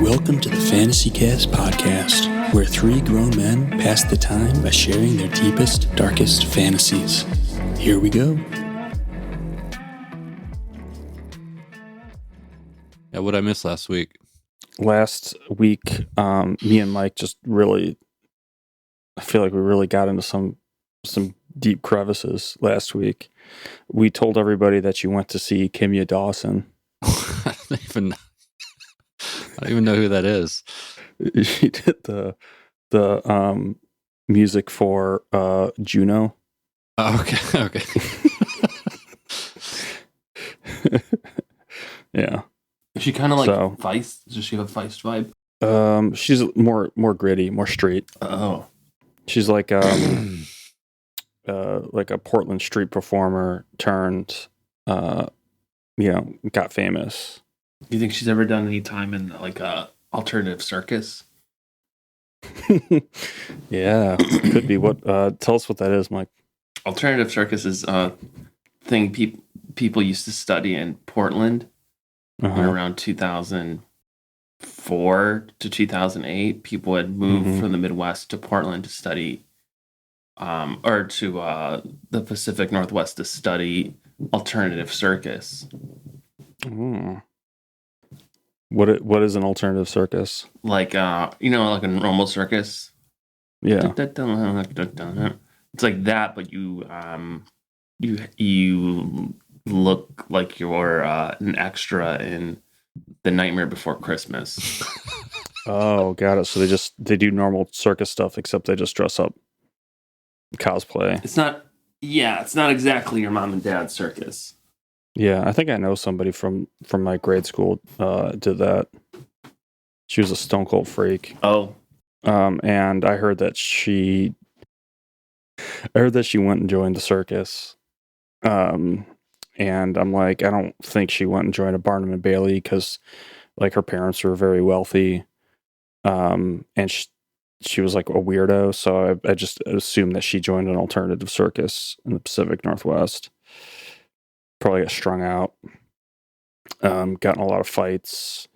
Welcome to the Fantasy Cast podcast, where three grown men pass the time by sharing their deepest, darkest fantasies. Here we go. Yeah, what I missed last week? Last week, me and Mike just really, I feel like we really got into some deep crevices last week. We told everybody that you went to see Kimya Dawson. I don't even know who that is. She did the music for Juno. Oh, okay. Yeah. Is she kind of like Feist? Does she have a Feist vibe? She's more gritty, more street. Oh. She's like a Portland street performer turned, got famous. Do you think she's ever done any time in like a alternative circus? Yeah, could be. What? Tell us what that is, Mike. Alternative circus is a thing people used to study in Portland around 2004 to 2008. People had moved from the Midwest to Portland to study, or to the Pacific Northwest to study alternative circus. What is an alternative circus? Like like a normal circus. Yeah. It's like that, but you look like you're an extra in The Nightmare Before Christmas. Oh, got it. So they do normal circus stuff, except they just dress up, cosplay. It's not exactly your mom and dad's circus. Yeah, I think I know somebody from my grade school did that. She was a stone cold freak. Oh. And I heard that she went and joined the circus. And I'm like, I don't think she went and joined a Barnum and Bailey because like her parents were very wealthy. And she was like a weirdo. So I just assumed that she joined an alternative circus in the Pacific Northwest. Probably got strung out, gotten a lot of fights,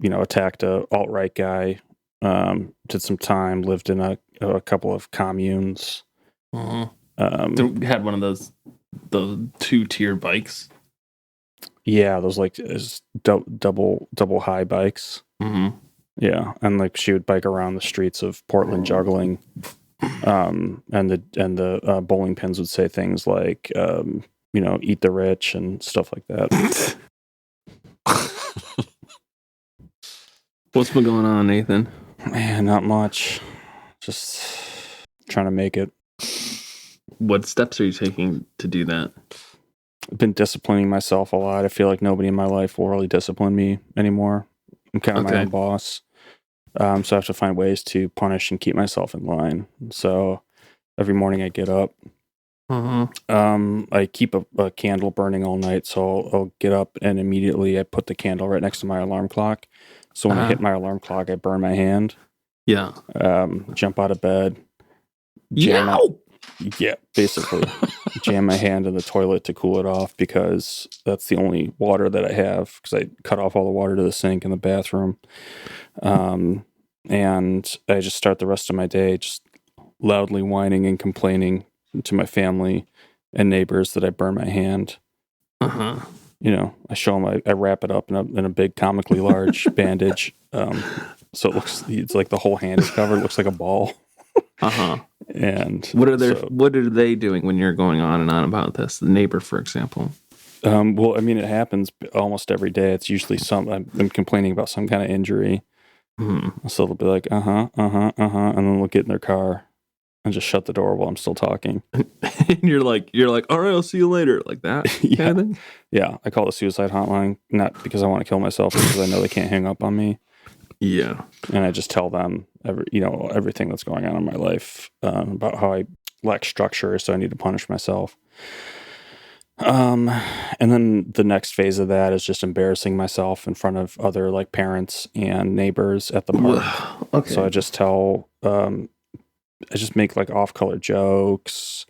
attacked a alt-right guy, did some time, lived in a couple of communes. Had one of those 2-tier bikes. Yeah, those like double high bikes. Yeah, and like she would bike around the streets of Portland juggling, and the bowling pins would say things like eat the rich and stuff like that. What's been going on, Nathan? Man, not much. Just trying to make it. What steps are you taking to do that? I've been disciplining myself a lot. I feel like nobody in my life will really discipline me anymore. I'm kind of my own boss. So I have to find ways to punish and keep myself in line. So every morning I get up. I keep a candle burning all night, so I'll get up and immediately I put the candle right next to my alarm clock. So when I hit my alarm clock, I burn my hand. Yeah. Jump out of bed. Basically. Jam my hand in the toilet to cool it off because that's the only water that I have because I cut off all the water to the sink in the bathroom. And I just start the rest of my day just loudly whining and complaining to my family and neighbors that I burn my hand. I show them, I wrap it up in a big comically large bandage. So it's like the whole hand is covered. It looks like a ball. And what are they doing when you're going on and on about this? The neighbor, for example. Well, I mean, it happens almost every day. It's usually I'm complaining about some kind of injury. So they'll be like, and then they'll get in their car and just shut the door while I'm still talking. And you're like, all right, I'll see you later. Like that. Yeah. I call the suicide hotline, not because I want to kill myself, but because I know they can't hang up on me. Yeah. And I just tell them everything that's going on in my life, about how I lack structure. So I need to punish myself. And then the next phase of that is just embarrassing myself in front of other like parents and neighbors at the park. Okay. So I just I just make like off-color jokes.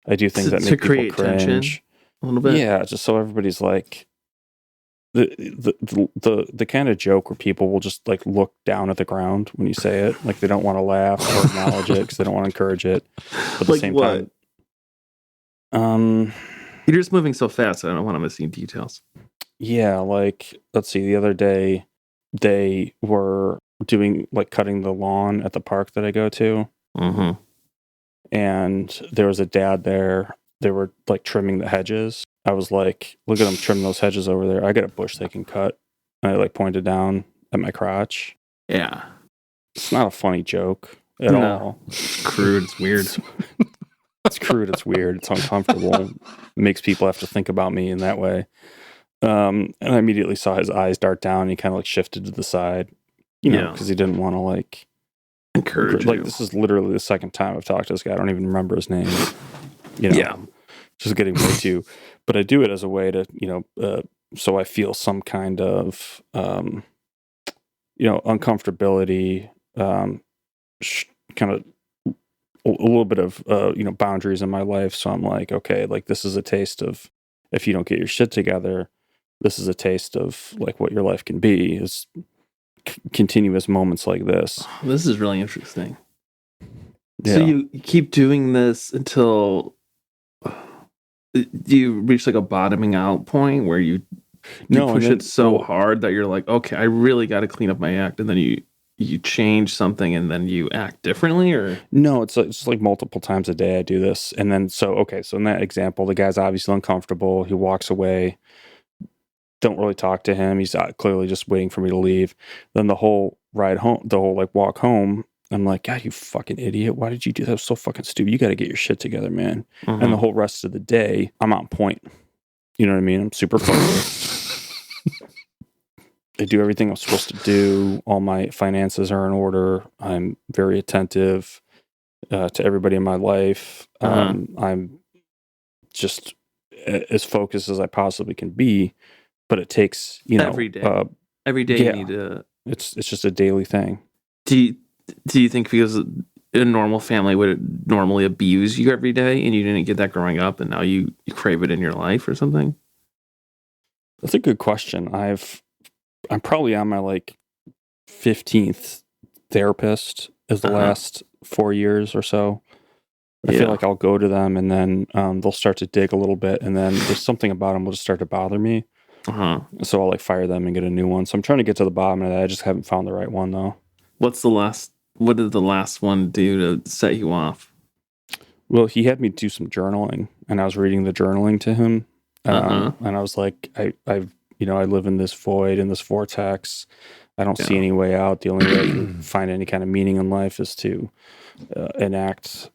I do things that make people cringe tension a little bit. Yeah, just so everybody's like, the kind of joke where people will just like look down at the ground when you say it, like they don't want to laugh or acknowledge it because they don't want to encourage it. But at the same what? time, You're just moving so fast. I don't want to miss any details. yeah, like let's see, the other day they were doing like cutting the lawn at the park that I go to, Mm-hmm. and there was a dad there. They were like trimming the hedges. I was like, look at them trimming those hedges over there. I got a bush they can cut. And I like pointed down at my crotch. Yeah. It's not a funny joke at all. It's crude. It's weird. It's crude. It's weird. It's uncomfortable. It makes people have to think about me in that way. And I immediately saw his eyes dart down. And he kind of like shifted to the side, because he didn't want to like Encourage like you. this is literally the second time I've talked to this guy. I don't even remember his name. Yeah. Just getting way too. But I do it as a way to, so I feel some kind of, uncomfortability, kind of a little bit of, boundaries in my life. So I'm like, okay, like this is a taste of, if you don't get your shit together, this is a taste of like what your life can be, is continuous moments like this. This is really interesting. Yeah. So you keep doing this until you reach like a bottoming out point where you push it so hard that you're like, okay, I really got to clean up my act, and then you change something and then you act differently, or no, it's like multiple times a day I do this. And then so in that example, the guy's obviously uncomfortable. He walks away. Don't really talk to him. He's clearly just waiting for me to leave. Then the whole ride home, the whole like walk home, I'm like, God, you fucking idiot. Why did you do that? That was so fucking stupid. You got to get your shit together, man. Mm-hmm. And the whole rest of the day, I'm on point. You know what I mean? I'm super focused. I do everything I'm supposed to do. All my finances are in order. I'm very attentive to everybody in my life. I'm just as focused as I possibly can be. But it takes, every day. Every day you need to. It's just a daily thing. Do you think because a normal family would normally abuse you every day, and you didn't get that growing up, and now you crave it in your life or something? That's a good question. I'm probably on my like 15th therapist is the last 4 years or so. I feel like I'll go to them, and then they'll start to dig a little bit, and then there's something about them will just start to bother me. So I'll like fire them and get a new one. So I'm trying to get to the bottom of that. I just haven't found the right one though. What did the last one do to set you off? Well, he had me do some journaling, and I was reading the journaling to him. And I was like, I live in this void, in this vortex. I don't see any way out. The only way I can find any kind of meaning in life is to enact,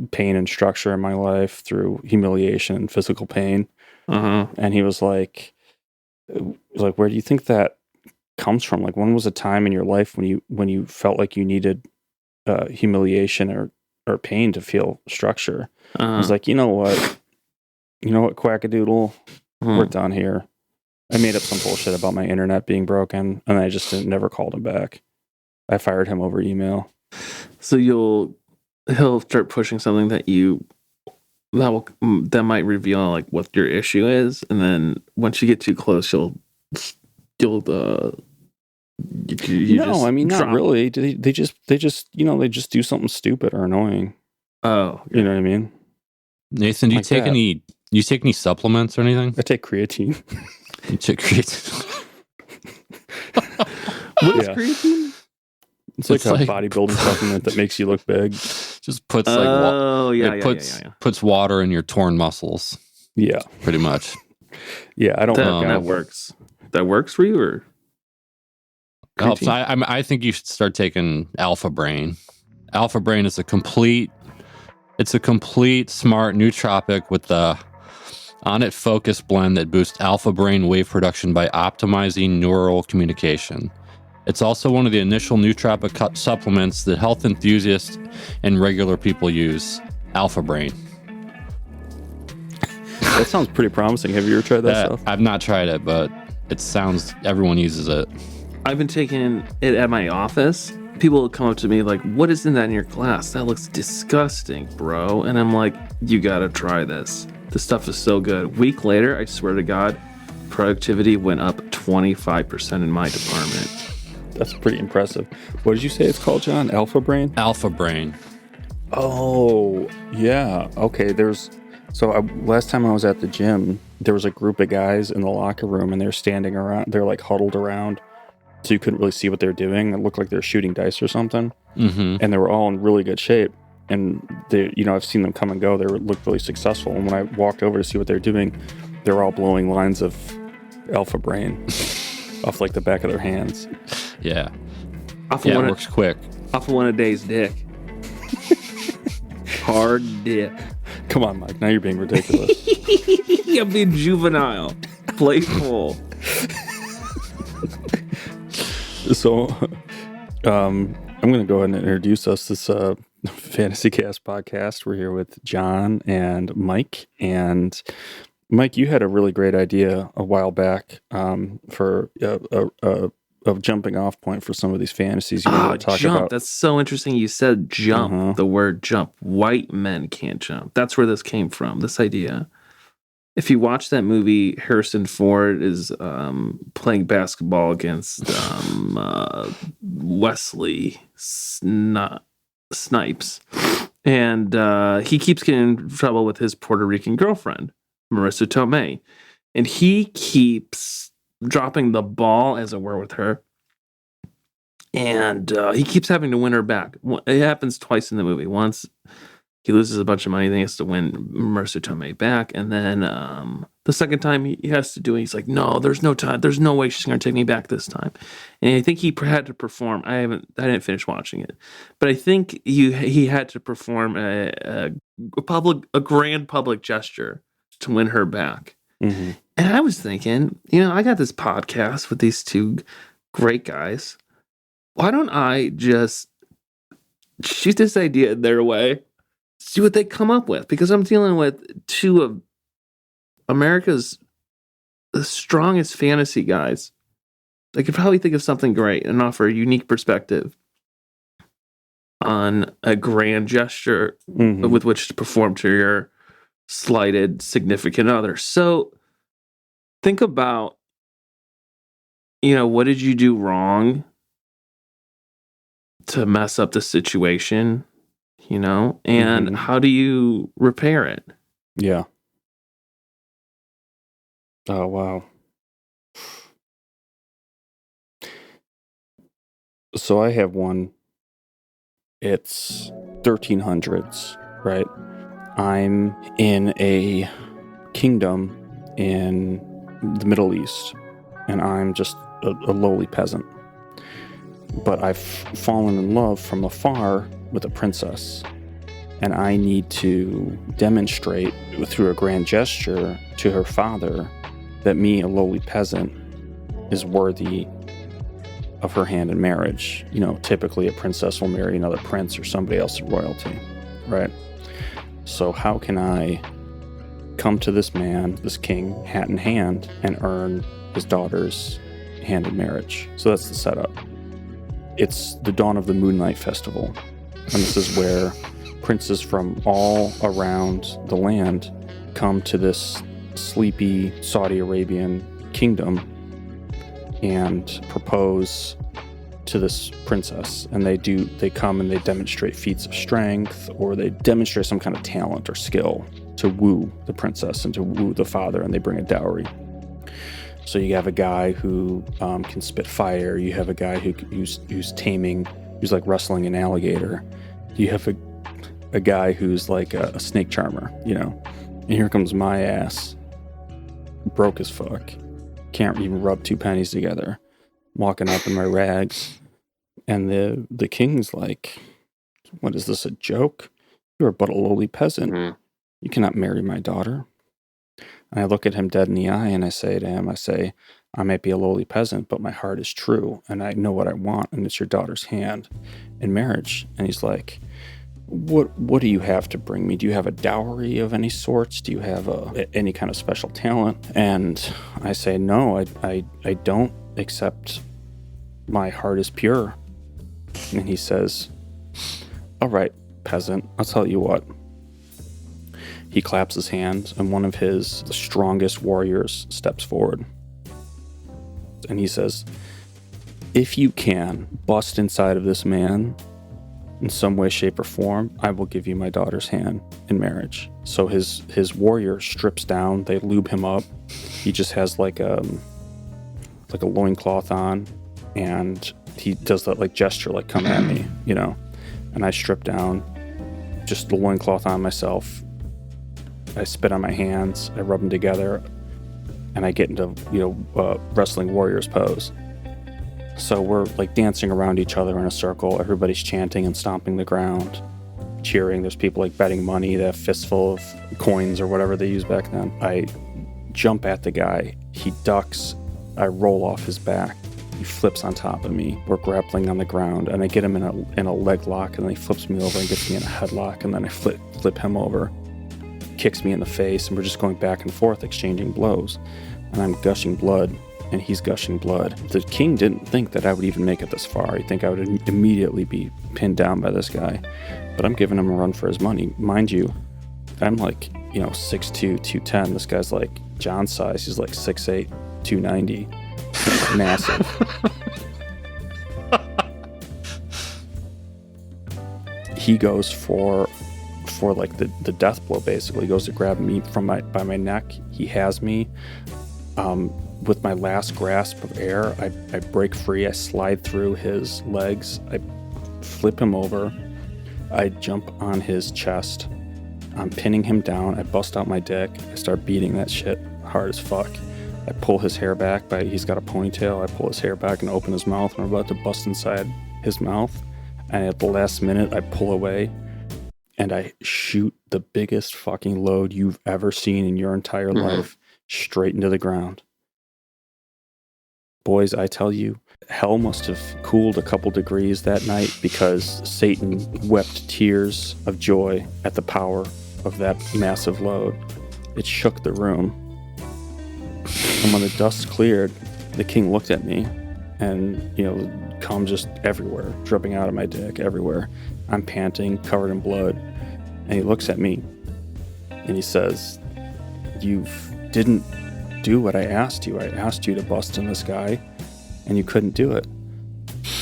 pain and structure in my life through humiliation and physical pain. And he was like, where do you think that comes from? Like, when was a time in your life when you felt like you needed humiliation or pain to feel structure? I was like, you know what, quackadoodle, we're done here. I made up some bullshit about my internet being broken, and I just never called him back. I fired him over email. So he'll start pushing something that might reveal like what your issue is, and then once you get too close, you'll not really. They just do something stupid or annoying. Oh, you know what I mean? Nathan, do you take any supplements or anything? I take creatine. You take creatine. What is creatine? It's like a bodybuilding supplement that makes you look big. Just puts puts water in your torn muscles. Yeah, pretty much. Yeah, I don't. That works. That works for you, or helps. I think you should start taking Alpha Brain. Alpha Brain is a complete smart nootropic with the on it focus blend that boosts alpha brain wave production by optimizing neural communication. It's also one of the initial nootropic supplements that health enthusiasts and regular people use. Alpha Brain. That sounds pretty promising. Have you ever tried that stuff? I've not tried it, but it sounds everyone uses it. I've been taking it at my office. People will come up to me like, what is in that in your glass? That looks disgusting, bro. And I'm like, you gotta try this. This stuff is so good. Week later, I swear to God, productivity went up 25% in my department. That's pretty impressive. What did you say it's called, John? Alpha Brain? Alpha Brain. Oh, yeah. Okay, last time I was at the gym, there was a group of guys in the locker room, and they're standing around. They're like huddled around, so you couldn't really see what they're doing. It looked like they're shooting dice or something. Mm-hmm. And they were all in really good shape. And they, I've seen them come and go. They looked really successful. And when I walked over to see what they're doing, they're all blowing lines of Alpha Brain off like the back of their hands. Yeah. It works quick. Off of one of Dave's dick. Hard dick. Come on, Mike. Now you're being ridiculous. I'm being juvenile. Playful. So, I'm going to go ahead and introduce us this Fantasy Cast podcast. We're here with John and Mike. And Mike, you had a really great idea a while back for a jumping off point for some of these fantasies you want to talk jump. about. That's so interesting. You said jump, the word jump. White men can't jump. That's where this came from, this idea. If you watch that movie, Harrison Ford is playing basketball against Wesley Snipes. And he keeps getting in trouble with his Puerto Rican girlfriend, Marissa Tomei. And he keeps dropping the ball, as it were, with her. And he keeps having to win her back. It happens twice in the movie. Once he loses a bunch of money, then he has to win Marissa Tomei back. And then the second time he has to do it, he's like, no, there's no time. There's no way she's going to take me back this time. And I think he had to perform. I didn't finish watching it. But I think he had to perform a grand public gesture to win her back. Mm-hmm. And I was thinking, I got this podcast with these two great guys. Why don't I just shoot this idea their way, see what they come up with? Because I'm dealing with two of America's the strongest fantasy guys. They could probably think of something great and offer a unique perspective on a grand gesture with which to perform to your slighted significant other. So think about, what did you do wrong to mess up the situation, and how do you repair it? Yeah. Oh, wow. So I have one. It's 1300s, right? I'm in a kingdom in the Middle East, and I'm just a lowly peasant. But I've fallen in love from afar with a princess, and I need to demonstrate through a grand gesture to her father that me, a lowly peasant, is worthy of her hand in marriage. Typically a princess will marry another prince or somebody else's royalty, right? So how can I come to this man, this king, hat in hand, and earn his daughter's hand in marriage? So that's the setup. It's the dawn of the Moonlight Festival, and this is where princes from all around the land come to this sleepy Saudi Arabian kingdom and propose to this princess. And they come and they demonstrate feats of strength, or they demonstrate some kind of talent or skill to woo the princess and to woo the father, and they bring a dowry. So you have a guy who can spit fire. You have a guy who's like wrestling an alligator. You have a guy who's like a snake charmer, And here comes my ass, broke as fuck, can't even rub two pennies together, walking up in my rags. And the king's like, what is this, a joke? You are but a lowly peasant. You cannot marry my daughter. And I look at him dead in the eye and I say to him, I might be a lowly peasant, but my heart is true, and I know what I want, and it's your daughter's hand in marriage. And he's like, what do you have to bring me? Do you have a dowry of any sorts? Do you have any kind of special talent? And I say, no, I don't, except my heart is pure. And he says, all right, peasant, I'll tell you what. He claps his hands, and one of the strongest warriors steps forward. And he says, if you can bust inside of this man in some way, shape, or form, I will give you my daughter's hand in marriage. So his warrior strips down. They lube him up. He just has like a loincloth on, and he does that like gesture, like come at me, you know. And I strip down, just the loincloth on myself. I spit on my hands. I rub them together, and I get into wrestling warriors pose. So we're like dancing around each other in a circle. Everybody's chanting and stomping the ground, cheering. There's people like betting money. They have fistful of coins or whatever they used back then. I jump at the guy. He ducks. I roll off his back. He flips on top of me. We're grappling on the ground, and I get him in a leg lock, and then he flips me over and gets me in a headlock, and then I flip him over, kicks me in the face, and we're just going back and forth exchanging blows. And I'm gushing blood, and he's gushing blood. The king didn't think that I would even make it this far. He'd think I would immediately be pinned down by this guy. But I'm giving him a run for his money. Mind you, I'm like, 6'2", 210. This guy's like John's size. He's like 6'8", 290. Massive. He goes for like the death blow, basically. He goes to grab me by my neck. He has me. With my last grasp of air, I break free. I slide through his legs. I flip him over. I jump on his chest. I'm pinning him down. I bust out my dick. I start beating that shit hard as fuck. I pull his hair back. He's got a ponytail. I pull his hair back and open his mouth, and I'm about to bust inside his mouth. And at the last minute, I pull away, and I shoot the biggest fucking load you've ever seen in your entire life straight into the ground. Boys, I tell you, hell must have cooled a couple degrees that night, because Satan wept tears of joy at the power of that massive load. It shook the room. And when the dust cleared, the king looked at me, and, cum just everywhere, dripping out of my dick everywhere. I'm panting, covered in blood. And he looks at me, and he says, "You didn't do what I asked you. I asked you to bust in this guy, and you couldn't do it.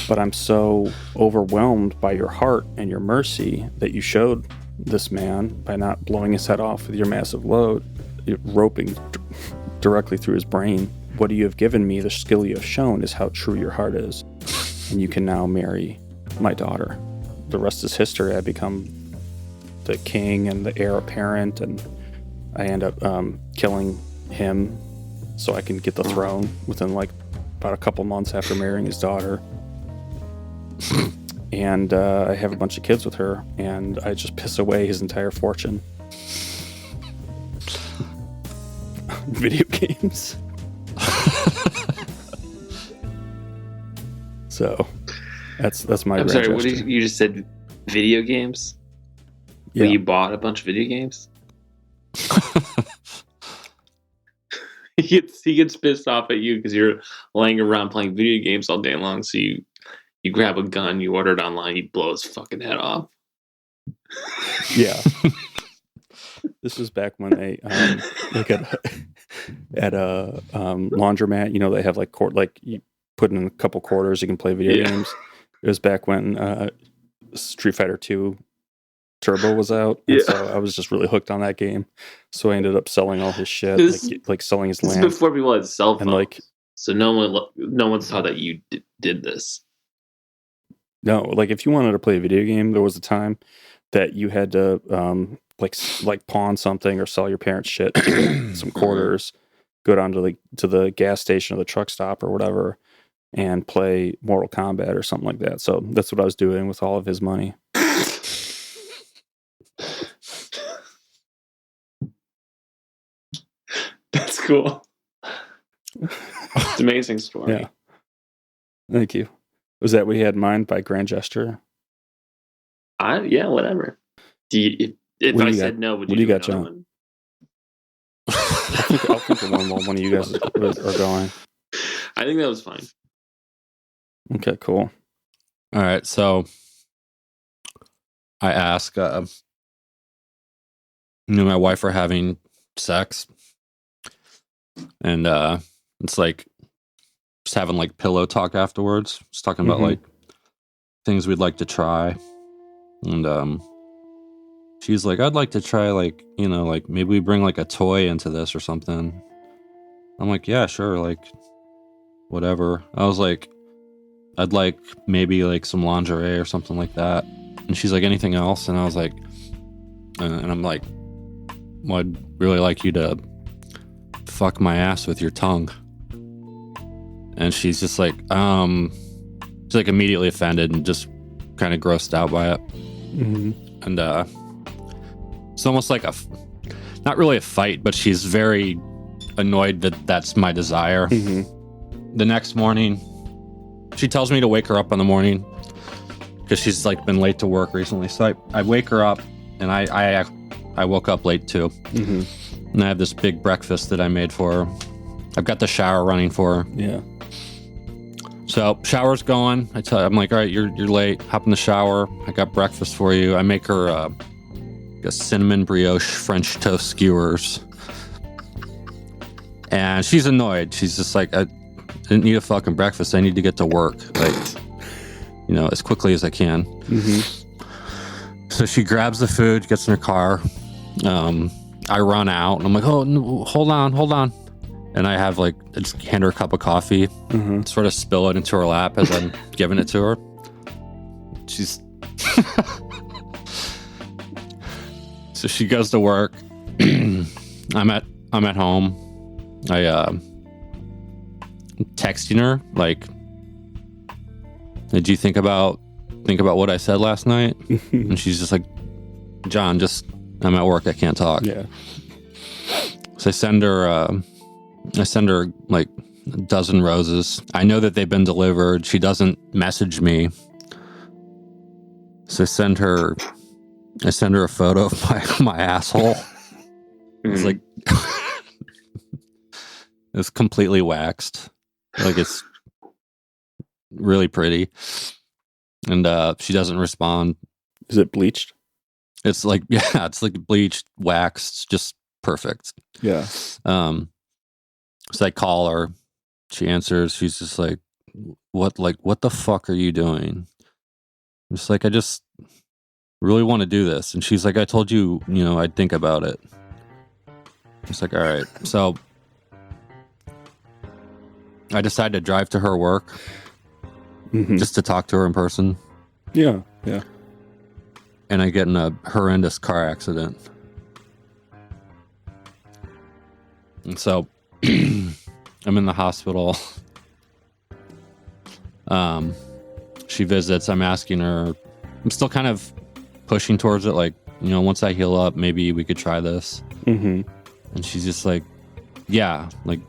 But I'm so overwhelmed by your heart and your mercy that you showed this man by not blowing his head off with your massive load, roping directly through his brain. What you have given me, the skill you have shown, is how true your heart is. And you can now marry my daughter." The rest is history. I become the king and the heir apparent, and I end up killing him so I can get the throne within like about a couple months after marrying his daughter. And I have a bunch of kids with her, and I just piss away his entire fortune. Video games. So that's my. I'm grand sorry. What gesture. did you just said? Video games? Yeah. Well, you bought a bunch of video games? He gets pissed off at you because you're laying around playing video games all day long. So you grab a gun, you order it online, you blow his fucking head off. Yeah. This was back when they like at a laundromat. They have like you put in a couple quarters, you can play video games. It was back when Street Fighter 2 Turbo was out, and so I was just really hooked on that game. So I ended up selling all his shit, like selling his land. Before people had cell phones, and so no one saw that you did this. No, like if you wanted to play a video game, there was a time that you had to like pawn something or sell your parents' shit to get some quarters, go down to the gas station or the truck stop or whatever, and play Mortal Kombat or something like that. So that's what I was doing with all of his money. That's cool. It's an amazing story. Yeah. Thank you. Was that what you had in mind by grand gesture? Yeah, whatever. If I said no, would you do got, another John? one? I'll think of one while one of you guys are going. I think that was fine. Okay, cool. All right, so I ask, me and my wife are having sex, and it's like just having like pillow talk afterwards. Just talking about like things we'd like to try. And she's like, I'd like to try like, like maybe we bring like a toy into this or something. I'm like, yeah, sure, like whatever. I was like, I'd like maybe like some lingerie or something like that. And she's like, anything else? And I was like, and I'm like, well, I'd really like you to fuck my ass with your tongue. And she's just like, she's like immediately offended and just kind of grossed out by it. And it's almost like not really a fight, but she's very annoyed that that's my desire. The next morning, she tells me to wake her up in the morning because she's like been late to work recently. So I wake her up, and I woke up late too. And I have this big breakfast that I made for her. I've got the shower running for her. Yeah. So shower's going. I'm like, all right, you're late. Hop in the shower. I got breakfast for you. I make her a cinnamon brioche French toast skewers. And she's annoyed. She's just like, I didn't need a fucking breakfast. I need to get to work, like, as quickly as I can. So she grabs the food, gets in her car. I run out, and I'm like, oh, no, hold on. And I have I just hand her a cup of coffee, sort of spill it into her lap as I'm giving it to her. She's so she goes to work. I'm at home. I texting her like, did you think about what I said last night? And she's just like, John, I'm at work, I can't talk. Yeah. So I send her like a dozen roses. I know that they've been delivered. She doesn't message me. So I send her a photo of my asshole. It's like it's completely waxed. Like, it's really pretty. And she doesn't respond. Is it bleached? It's like, yeah, it's like bleached, waxed, just perfect. Yeah. So I call her. She answers. She's just like, what the fuck are you doing? I'm just like, I just really want to do this. And she's like, I told you, I'd think about it. It's like, all right. So I decided to drive to her work just to talk to her in person. Yeah. Yeah. And I get in a horrendous car accident. And so I'm in the hospital. She visits. I'm asking her. I'm still kind of pushing towards it. Like, once I heal up, maybe we could try this. And she's just like, yeah, like,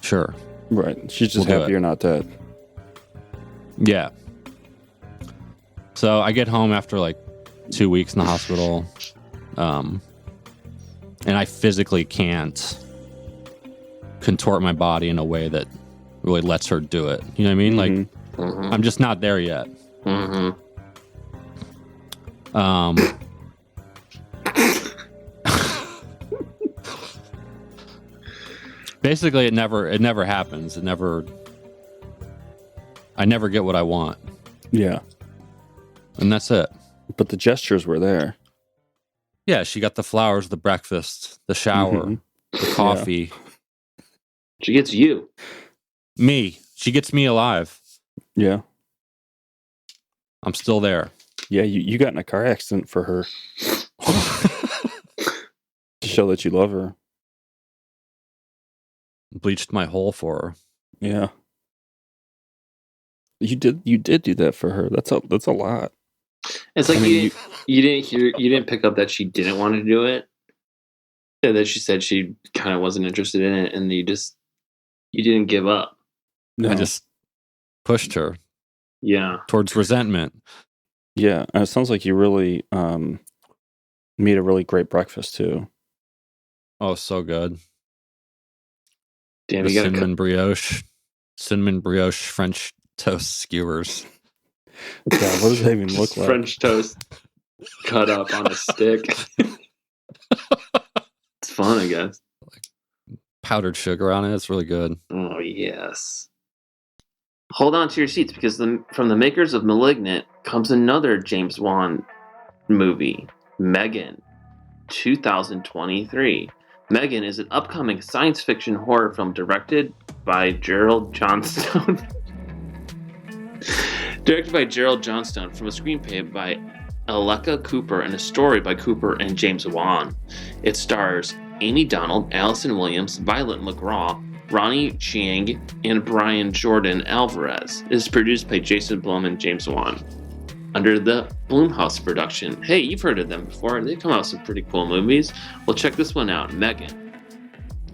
sure. Right. She's just We'll happy you're not dead. Yeah. So I get home after like 2 weeks in the hospital. And I physically can't contort my body in a way that really lets her do it. You know what I mean? Like, I'm just not there yet. Basically, it never happens. I never get what I want. Yeah. And that's it. But the gestures were there. Yeah, she got the flowers, the breakfast, the shower, the coffee. She gets you. Me. She gets me alive. Yeah. I'm still there. Yeah, you got in a car accident for her. To show that you love her. Bleached my hole for her. Yeah. You did do that for her. That's a lot. It's like you didn't pick up that she didn't want to do it. Yeah, that she said she kind of wasn't interested in it, and you didn't give up. No. I just pushed her. Yeah. Towards resentment. Yeah, and it sounds like you really made a really great breakfast too. Oh, so good. Damn, The you got cinnamon brioche French toast skewers. God, what does that even look like? French toast cut up on a stick. It's fun, I guess. Powdered sugar on it. It's really good. Oh yes. Hold on to your seats because from the makers of *Malignant* comes another James Wan movie, *Megan*, 2023. *Megan* is an upcoming science fiction horror film directed by Gerald Johnstone. Directed by Gerald Johnstone from a screenplay by Aleka Cooper and a story by Cooper and James Wan. It stars Amy Donald, Allison Williams, Violet McGraw, Ronnie Chiang, and Brian Jordan Alvarez. It is produced by Jason Blum and James Wan under the Blumhouse production. Hey, you've heard of them before. They come out with some pretty cool movies. Well, check this one out, Megan.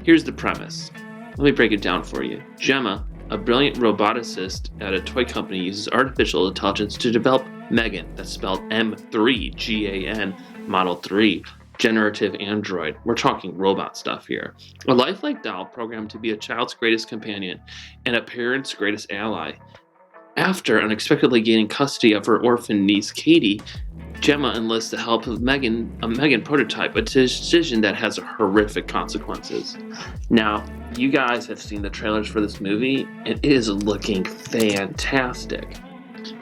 Here's the premise. Let me break it down for you. Gemma, a brilliant roboticist at a toy company, uses artificial intelligence to develop Megan, that's spelled M3, G-A-N, Model 3, generative android. We're talking robot stuff here. A lifelike doll programmed to be a child's greatest companion and a parent's greatest ally. After unexpectedly gaining custody of her orphan niece Katie, Gemma enlists the help of a Megan prototype, a decision that has horrific consequences. Now, you guys have seen the trailers for this movie. It is looking fantastic.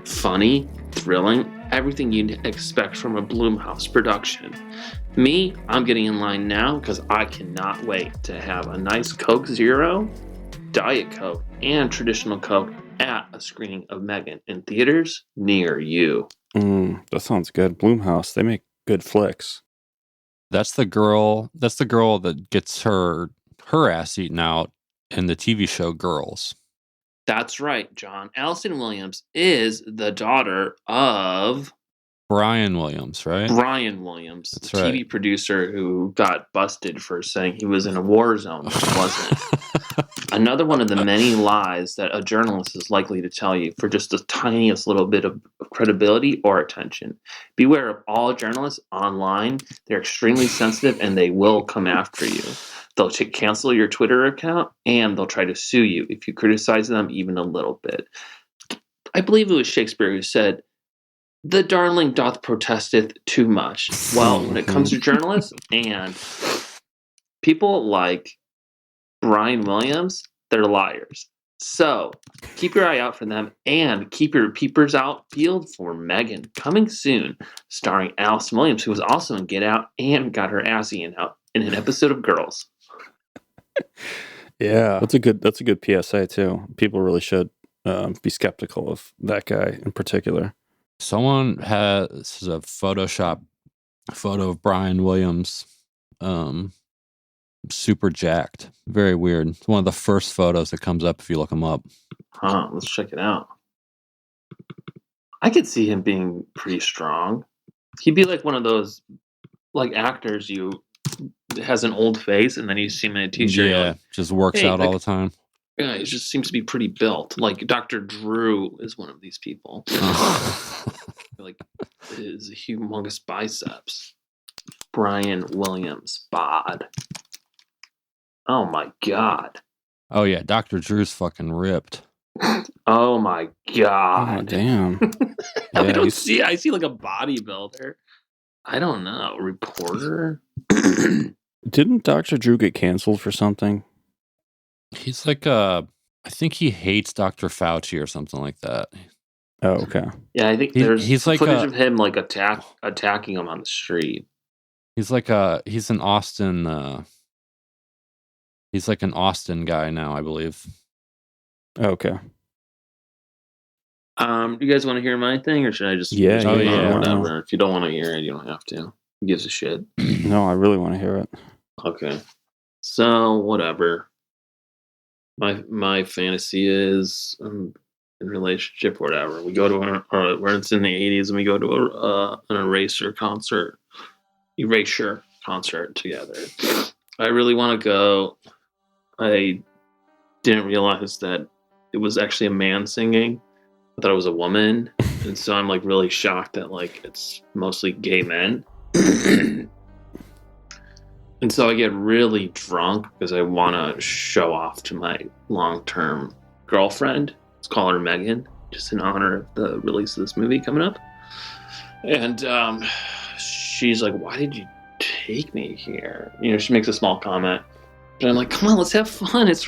Funny, thrilling, everything you'd expect from a Blumhouse production. Me, I'm getting in line now because I cannot wait to have a nice Coke Zero, Diet Coke, and traditional Coke at a screening of Megan in theaters near you. That sounds good. Blumhouse, they make good flicks. That's the girl that gets her ass eaten out in the TV show Girls. That's right, John. Allison Williams is the daughter of Brian Williams, right? Brian Williams, That's the right. TV producer who got busted for saying he was in a war zone, which he wasn't. Another one of the many lies that a journalist is likely to tell you for just the tiniest little bit of credibility or attention. Beware of all journalists online. They're extremely sensitive and they will come after you. They'll cancel your Twitter account and they'll try to sue you if you criticize them even a little bit. I believe it was Shakespeare who said, "The darling doth protesteth too much." Well, when it comes to journalists and people like Brian Williams, they're liars. So keep your eye out for them and keep your peepers out peeled for Megan, coming soon, starring Allison Williams, who was also in Get Out and got her ass eaten out in an episode of Girls. Yeah, that's a good PSA too. People really should be skeptical of that guy in particular. Someone has a Photoshop photo of Brian Williams, super jacked. Very weird. It's one of the first photos that comes up if you look him up. Huh, let's check it out. I could see him being pretty strong. He'd be like one of those like actors has an old face and then you see him in a t-shirt. Yeah, like, just works hey, out all the time. Yeah, he just seems to be pretty built. Like Dr. Drew is one of these people. Like, his humongous biceps. Brian Williams, bod. Oh my god. Oh yeah, Dr. Drew's fucking ripped. Oh my god. Oh, damn. I Yeah, don't see. I see like a bodybuilder. I don't know. Reporter. Didn't Dr. Drew get canceled for something? He's like I think he hates Dr. Fauci or something like that. Oh, okay. Yeah, I think He's there's like footage of him like attacking him on the street. He's like he's an Austin he's like an Austin guy now, I believe. Okay. You guys want to hear my thing, or should I just? Yeah, just oh, move on? yeah. Whatever. If you don't want to hear it, you don't have to. Who gives a shit? No, I really want to hear it. Okay. So whatever. My fantasy is in relationship or whatever. We go to where it's in the 80s and we go to an erasure concert together. I really want to go. I didn't realize that it was actually a man singing. I thought it was a woman, and so I'm like really shocked that like it's mostly gay men. And so I get really drunk because I want to show off to my long-term girlfriend. Let's call her Megan, just in honor of the release of this movie coming up. And she's like, "Why did you take me here?" You know, she makes a small comment. And I'm like, "Come on, let's have fun. It's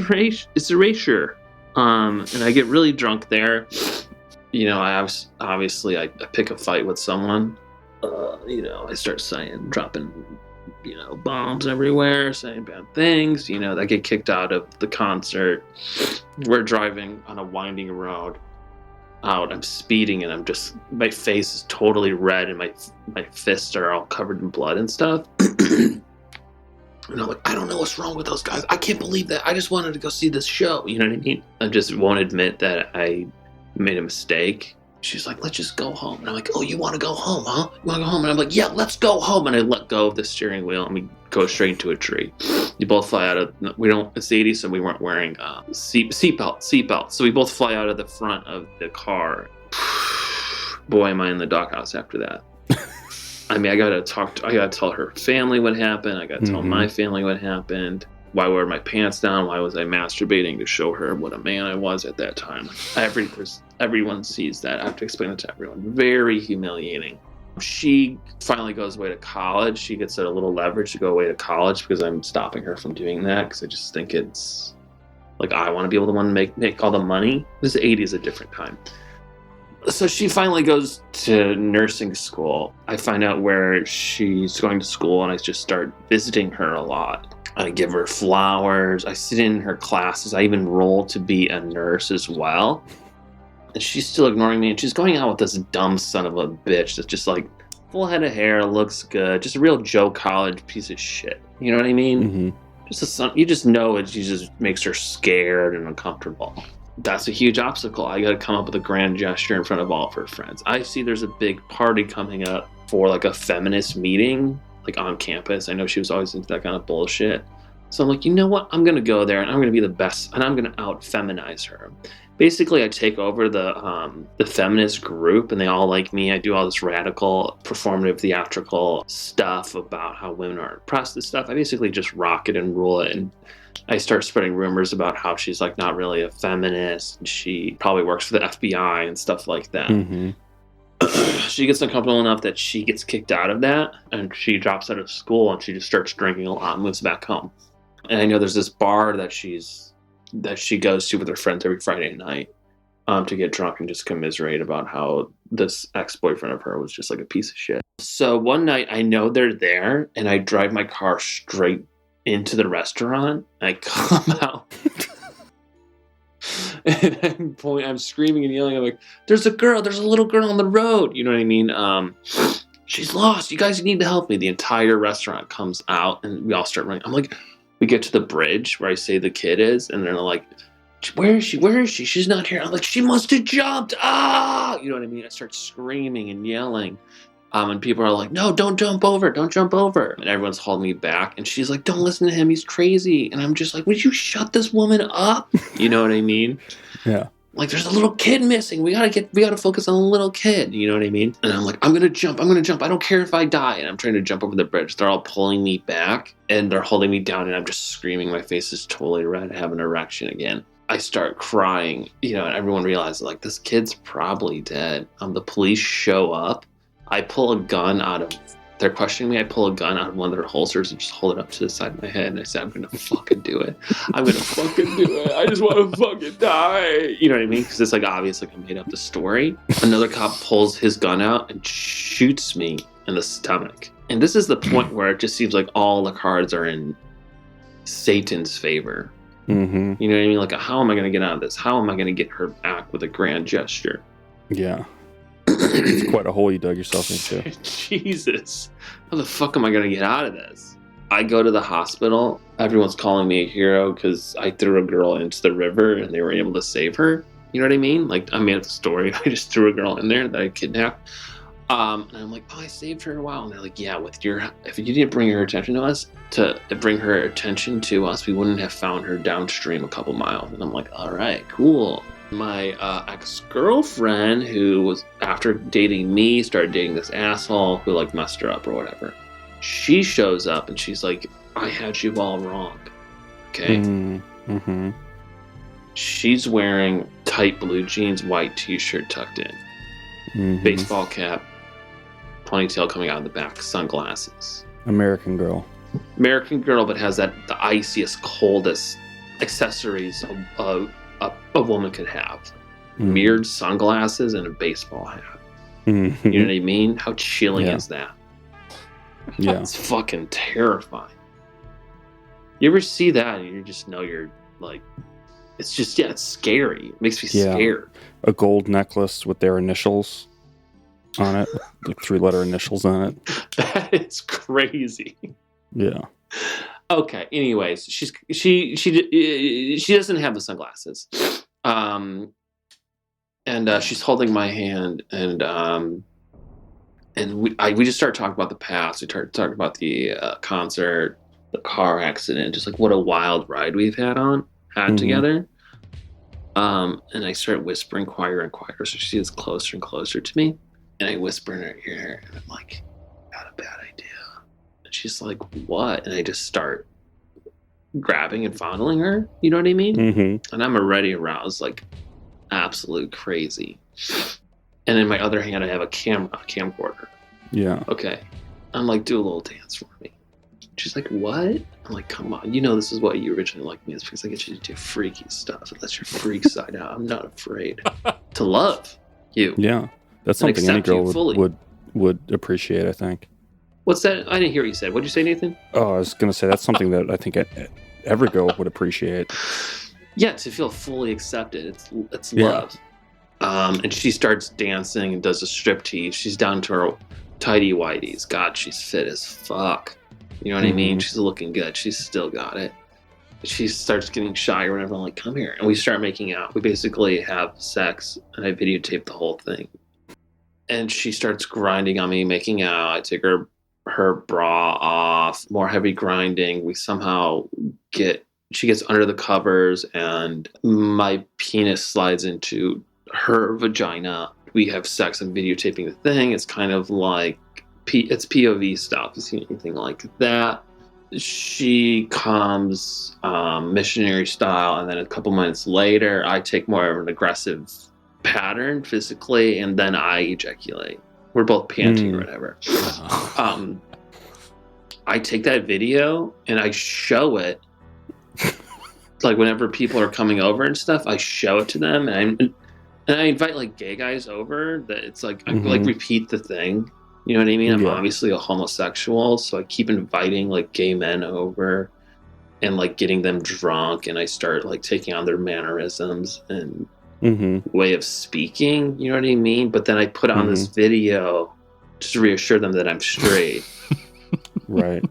erasure." And I get really drunk there. You know, I pick a fight with someone. You know, I start dropping, you know, bombs everywhere, saying bad things. You know, I get kicked out of the concert. We're driving on a winding road out. I'm speeding, and my face is totally red, and my fists are all covered in blood and stuff. And I'm like, I don't know what's wrong with those guys. I can't believe that. I just wanted to go see this show. You know what I mean? I just won't admit that I made a mistake. She's like, let's just go home. And I'm like, oh, you want to go home, huh? You want to go home? And I'm like, yeah, let's go home. And I let go of the steering wheel, and we go straight into a tree. You both fly out of, it's the 80s, so we weren't wearing seatbelts. So we both fly out of the front of the car. Boy, am I in the doghouse after that. I mean, I gotta tell her family what happened. I gotta tell my family what happened. Why were my pants down? Why was I masturbating to show her what a man I was at that time? Everyone sees that. I have to explain it to everyone. Very humiliating. She finally goes away to college. She gets a little leverage to go away to college because I'm stopping her from doing that, because I just think it's like, I want to be able to make all the money. This 80s is a different time. So she finally goes to nursing school. I find out where she's going to school, and I just start visiting her a lot. I give her flowers. I sit in her classes. I even roll to be a nurse as well. And she's still ignoring me, and she's going out with this dumb son of a bitch that's just like full head of hair, looks good, just a real Joe College piece of shit. You know what I mean? You just know it. She just makes her scared and uncomfortable. That's a huge obstacle. I got to come up with a grand gesture in front of all of her friends. I see there's a big party coming up for like a feminist meeting, like on campus. I know she was always into that kind of bullshit. So I'm like, you know what? I'm going to go there, and I'm going to be the best, and I'm going to out-feminize her. Basically, I take over the feminist group, and they all like me. I do all this radical, performative, theatrical stuff about how women are oppressed and stuff. I basically just rock it and rule it, and I start spreading rumors about how she's like not really a feminist, and she probably works for the FBI and stuff like that. She gets uncomfortable enough that she gets kicked out of that, and she drops out of school, and she just starts drinking a lot and moves back home. And I know there's this bar that she goes to with her friends every Friday night to get drunk and just commiserate about how this ex-boyfriend of her was just like a piece of shit. So one night I know they're there, and I drive my car straight into the restaurant. I come out and I'm screaming and yelling. I'm like, there's a little girl on the road. You know what I mean? She's lost. You guys need to help me. The entire restaurant comes out, and we all start running. I'm like, we get to the bridge where I say the kid is, and they're like, where is she? She's not here. I'm like, she must have jumped. Ah! You know what I mean? I start screaming and yelling. And people are like, no, don't jump over. And everyone's holding me back. And she's like, don't listen to him. He's crazy. And I'm just like, would you shut this woman up? You know what I mean? Yeah. Like, there's a little kid missing. We gotta focus on the little kid. You know what I mean? And I'm like, I'm gonna jump. I don't care if I die. And I'm trying to jump over the bridge. They're all pulling me back, and they're holding me down, and I'm just screaming. My face is totally red. I have an erection again. I start crying, you know, and everyone realizes, like, this kid's probably dead. The police show up. I pull a gun they're questioning me. I pull a gun out of one of their holsters and just hold it up to the side of my head. And I say, I'm going to fucking do it. I just want to fucking die. You know what I mean? Because it's like obvious, like I made up the story. Another cop pulls his gun out and shoots me in the stomach. And this is the point where it just seems like all the cards are in Satan's favor. You know what I mean? Like, how am I going to get out of this? How am I going to get her back with a grand gesture? Yeah. It's quite a hole you dug yourself into. Jesus. How the fuck am I going to get out of this? I go to the hospital. Everyone's calling me a hero because I threw a girl into the river and they were able to save her. You know what I mean? Like, I made up the story. I just threw a girl in there that I kidnapped. And I'm like, oh, I saved her a while. And they're like, yeah, if you didn't bring her attention to us, we wouldn't have found her downstream a couple miles. And I'm like, all right, cool. My ex-girlfriend, who was, after dating me, started dating this asshole who like messed her up or whatever. She shows up and she's like, I had you all wrong. Okay. She's wearing tight blue jeans, white t-shirt tucked in, baseball cap, ponytail coming out of the back, sunglasses. American girl, but has the iciest, coldest accessories a woman could have. Mm. Mirrored sunglasses and a baseball hat. Mhm. You know what I mean? How chilling Yeah. is that? Yeah. It's fucking terrifying. You ever see that and you just know you're like, it's just, it's scary. It makes me Yeah. scared. A gold necklace with their initials on it, like 3-letter initials on it. That is crazy. Yeah. Okay. Anyways, she doesn't have the sunglasses, and she's holding my hand, and we just start talking about the past. We start talking about the concert, the car accident, just like what a wild ride we've had Mhm. together. And I start whispering quieter and quieter, so she gets closer and closer to me, and I whisper in her ear, and I'm like, "Got a bad idea." And she's like, "What?" And I just start grabbing and fondling her. You know what I mean? Mm-hmm. And I'm already aroused, like absolute crazy. And in my other hand, I have a camcorder. Yeah. Okay. I'm like, do a little dance for me. She's like, what? I'm like, come on. You know this is what you originally liked me. It's because I get you to do freaky stuff. And that's your freak side out. I'm not afraid to love you. Yeah. That's And something any accept you girl fully. would appreciate, I think. What's that? I didn't hear what you said. What'd you say, Nathan? Oh, I was going to say that's something that I think every girl would appreciate. Yeah, to feel fully accepted. It's Yeah. love. And she starts dancing and does a striptease. She's down to her tidy whities. God, she's fit as fuck. You know what I mean? Mhm. She's looking good. She's still got it. She starts getting shy or whatever. I'm like, come here. And we start making out. We basically have sex, and I videotape the whole thing. And she starts grinding on me, making out. I take her bra off, more heavy grinding. We somehow she gets under the covers, and my penis slides into her vagina. We have sex. I'm videotaping the thing. It's kind of like it's POV stuff. You see anything like that? She comes missionary style, and then a couple minutes later, I take more of an aggressive pattern physically, and then I ejaculate. We're both panting or whatever. I take that video and I show it. Like whenever people are coming over and stuff, I show it to them, and I invite like gay guys over. That it's like I like repeat the thing. You know what I mean? I'm obviously a homosexual, so I keep inviting like gay men over and like getting them drunk, and I start like taking on their mannerisms and way of speaking. You know what I mean? But then I put on this video just to reassure them that I'm straight. Right.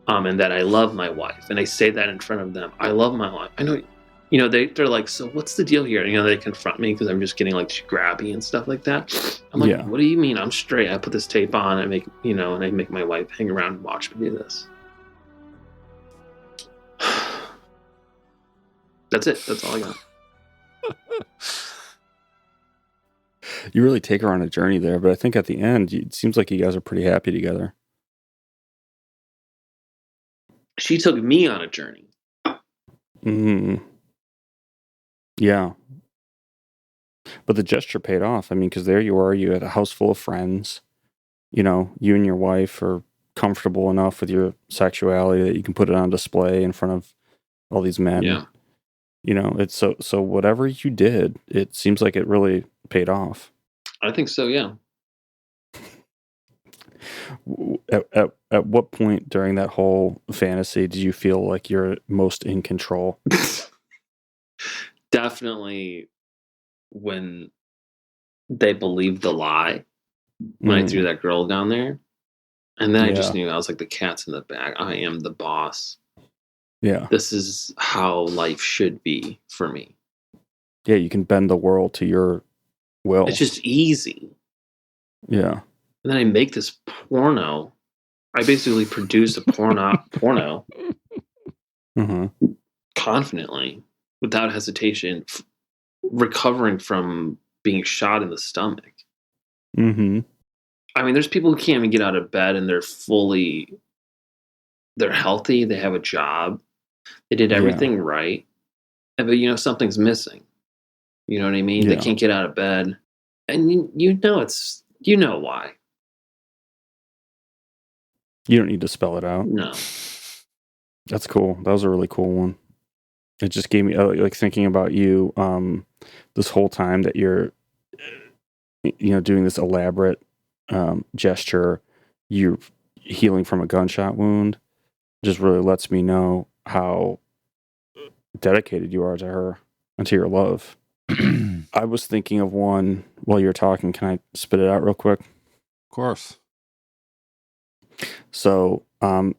And that I love my wife, and I say that in front of them. I love my wife. I know, you know, they're like, so what's the deal here? You know, they confront me because I'm just getting like grabby and stuff like that. I'm like, what do you mean? I'm straight. I put this tape on. I make, you know, and I make my wife hang around and watch me do this. That's it. That's all I got. You really take her on a journey there, but I think at the end, it seems like you guys are pretty happy together. She took me on a journey. Yeah. But the gesture paid off. I mean, because there you are, you had a house full of friends. You know, you and your wife are comfortable enough with your sexuality that you can put it on display in front of all these men. Yeah. You know, it's so whatever you did, it seems like it really paid off. I think so, yeah. At what point during that whole fantasy did you feel like you're most in control? Definitely when they believed the lie, when I threw that girl down there. And then I just knew I was like the cat's in the bag. I am the boss. Yeah. This is how life should be for me. Yeah, you can bend the world to your will. It's just easy. Yeah. And then I make this porno. I basically produce a porno confidently, without hesitation, recovering from being shot in the stomach. I mean, there's people who can't even get out of bed, and they're healthy. They have a job. They did everything right. But, you know, something's missing. You know what I mean? They can't get out of bed. And you know why. You don't need to spell it out. No. That's cool. That was a really cool one. it just gave me like thinking about you this whole time that you're doing this elaborate gesture, you're healing from a gunshot wound, just really lets me know how dedicated you are to her and to your love. I was thinking of one while you were talking. Can I spit it out real quick? Of course. So I'm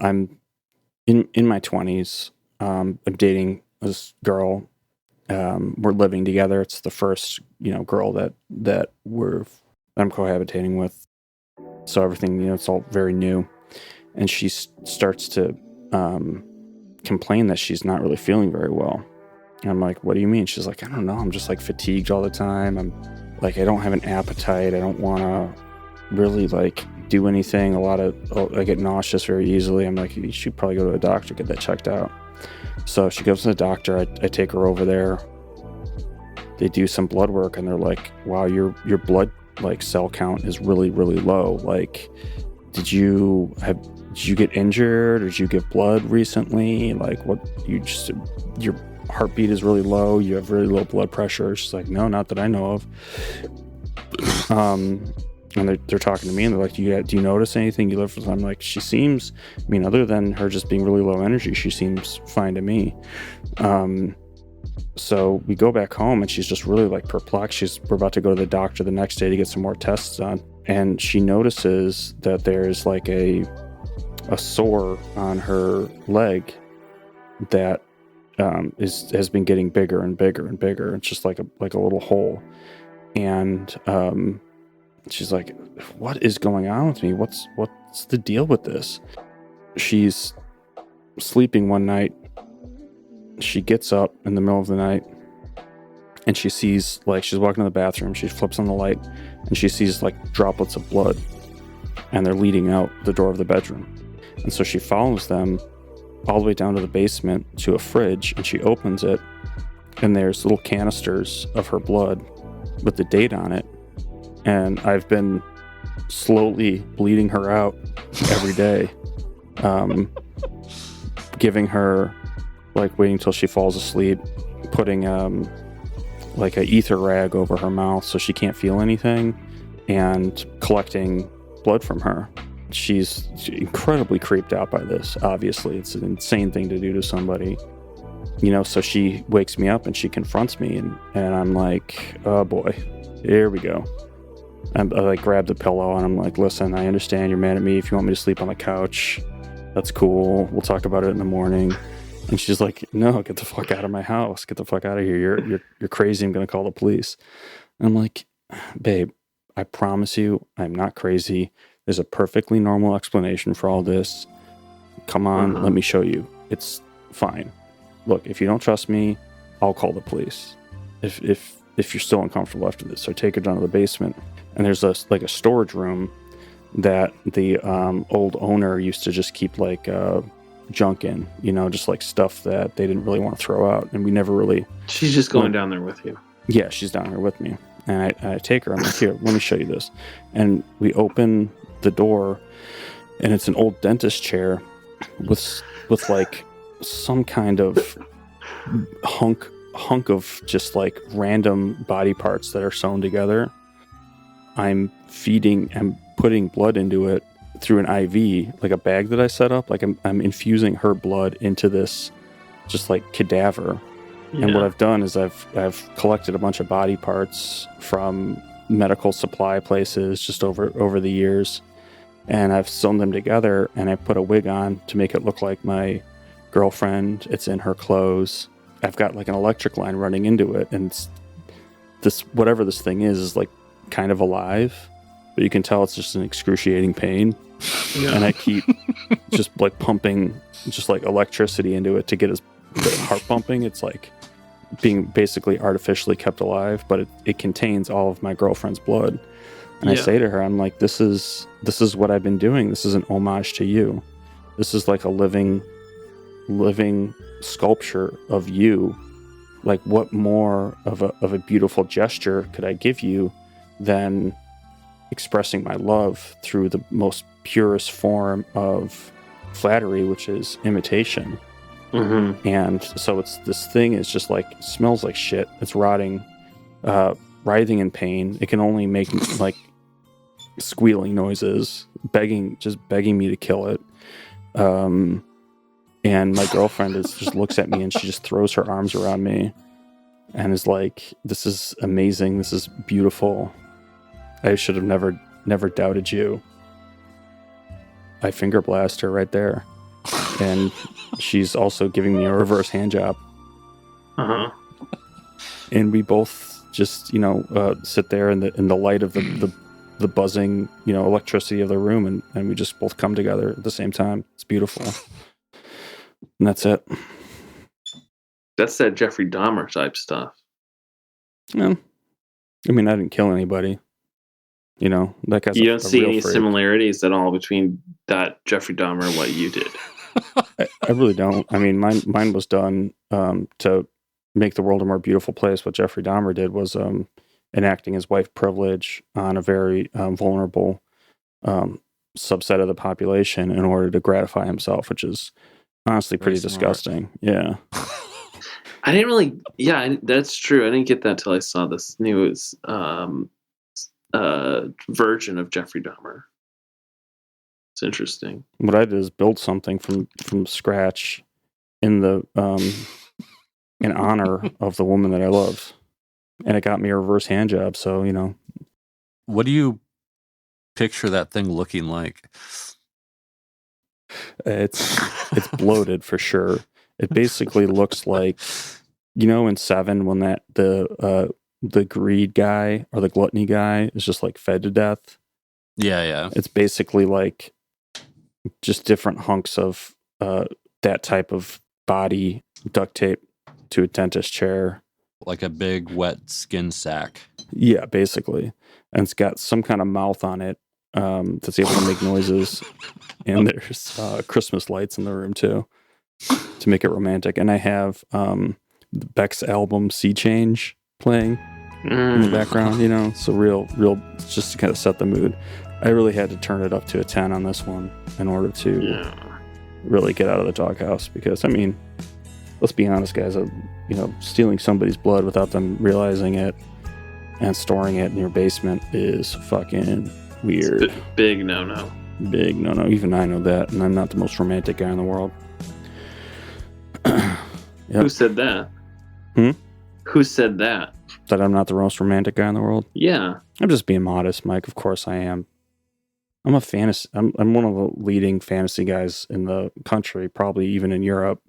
in my 20s. I'm dating this girl. We're living together. It's the first girl that I'm cohabitating with. So everything it's all very new. And she starts to complain that she's not really feeling very well. And I'm like, what do you mean? She's like, I don't know. I'm just like fatigued all the time. I'm like, I don't have an appetite. I don't want to really like do anything. I get nauseous very easily. I'm like, you should probably go to a doctor, get that checked out. So she goes to the doctor. I take her over there. They do some blood work and they're like, wow, your blood like cell count is really, really low. Like, did you get injured or did you get blood recently? Like your heartbeat is really low. You have really low blood pressure. She's like, no, not that I know of. And they're talking to me and they're like, do you notice anything? You live with? I'm like, she seems, other than her just being really low energy, she seems fine to me. So we go back home and she's just really like perplexed. We're about to go to the doctor the next day to get some more tests done. And she notices that there's like a sore on her leg that has been getting bigger and bigger and bigger. It's just like a little hole. And she's like, what is going on with me? What's the deal with this? She's sleeping one night. She gets up in the middle of the night and she sees, like, she's walking to the bathroom. She flips on the light and she sees like droplets of blood and they're leading out the door of the bedroom. And so she follows them all the way down to the basement to a fridge and she opens it and there's little canisters of her blood with the date on it. And I've been slowly bleeding her out every day, giving her, like, waiting till she falls asleep, putting like a ether rag over her mouth so she can't feel anything, and collecting blood from her. She's incredibly creeped out by this. Obviously, it's an insane thing to do to somebody. So she wakes me up and she confronts me, and I'm like, oh boy, here we go. I like grab the pillow and I'm like, listen, I understand you're mad at me. If you want me to sleep on the couch, that's cool. We'll talk about it in the morning. And she's like, no, get the fuck out of my house. Get the fuck out of here. You're crazy. I'm going to call the police. And I'm like, babe, I promise you, I'm not crazy. There's a perfectly normal explanation for all this. Come on, let me show you. It's fine. Look, if you don't trust me, I'll call the police. If you're still uncomfortable after this. So I take her down to the basement. And there's a storage room that the old owner used to just keep like junk in, just like stuff that they didn't really want to throw out. And we never really... She's just going down there with you. Yeah, she's down here with me. And I take her, I'm like, here, let me show you this. And we open the door and it's an old dentist chair with like some kind of hunk of just like random body parts that are sewn together. I'm putting blood into it through an IV, like a bag that I set up. Like I'm infusing her blood into this just like cadaver. Yeah. And what I've done is I've collected a bunch of body parts from medical supply places just over the years. And I've sewn them together and I put a wig on to make it look like my girlfriend. It's in her clothes. I've got like an electric line running into it. And this, whatever this thing is like kind of alive, but you can tell it's just an excruciating pain. Yeah. And I keep just like pumping just like electricity into it to get his heart pumping. It's like being basically artificially kept alive, but it contains all of my girlfriend's blood. And I say to her, I'm like, this is what I've been doing. This is an homage to you. This is like a living sculpture of you. Like, what more of a beautiful gesture could I give you than expressing my love through the most purest form of flattery, which is imitation. Mm-hmm. And so this thing is just like, smells like shit. It's rotting, writhing in pain. It can only make like squealing noises, begging me to kill it. And my girlfriend just looks at me and she just throws her arms around me and is like, "This is amazing. This is beautiful. I should have never doubted you." I finger blast her right there. And she's also giving me a reverse hand job. Uh-huh. And we both just, sit there in the light of the buzzing, electricity of the room, and we just both come together at the same time. It's beautiful. And that's it. That's that Jeffrey Dahmer type stuff. Yeah. I mean, I didn't kill anybody. That guy's You don't see real any freak. similarities at all between that Jeffrey Dahmer and what you did. I really don't. I mean, mine was done to make the world a more beautiful place. What Jeffrey Dahmer did was enacting his white privilege on a very vulnerable subset of the population in order to gratify himself, which is honestly pretty disgusting. Yeah. I didn't really. Yeah, that's true. I didn't get that till I saw this news version of Jeffrey Dahmer. It's interesting. What I did is build something from scratch in the in honor of the woman that I loved, and it got me a reverse hand job. So What do you picture that thing looking like? it's bloated for sure. It basically looks like in Seven when the greed guy or the gluttony guy is just like fed to death. Yeah. It's basically like just different hunks of that type of body duct tape to a dentist chair. Like a big wet skin sack. Yeah, basically. And it's got some kind of mouth on it that's able to make noises. And there's Christmas lights in the room too to make it romantic. And I have Beck's album Sea Change playing in the background, so real, just to kind of set the mood. I really had to turn it up to a 10 on this one in order to really get out of the doghouse, because I mean, let's be honest, guys, stealing somebody's blood without them realizing it and storing it in your basement is fucking weird. Big no. Big no. Even I know that, and I'm not the most romantic guy in the world. Yep. Who said that? Who said that? That I'm not the most romantic guy in the world? Yeah. I'm just being modest, Mike. Of course I am. I'm a fantasy. I'm one of the leading fantasy guys in the country, probably even in Europe.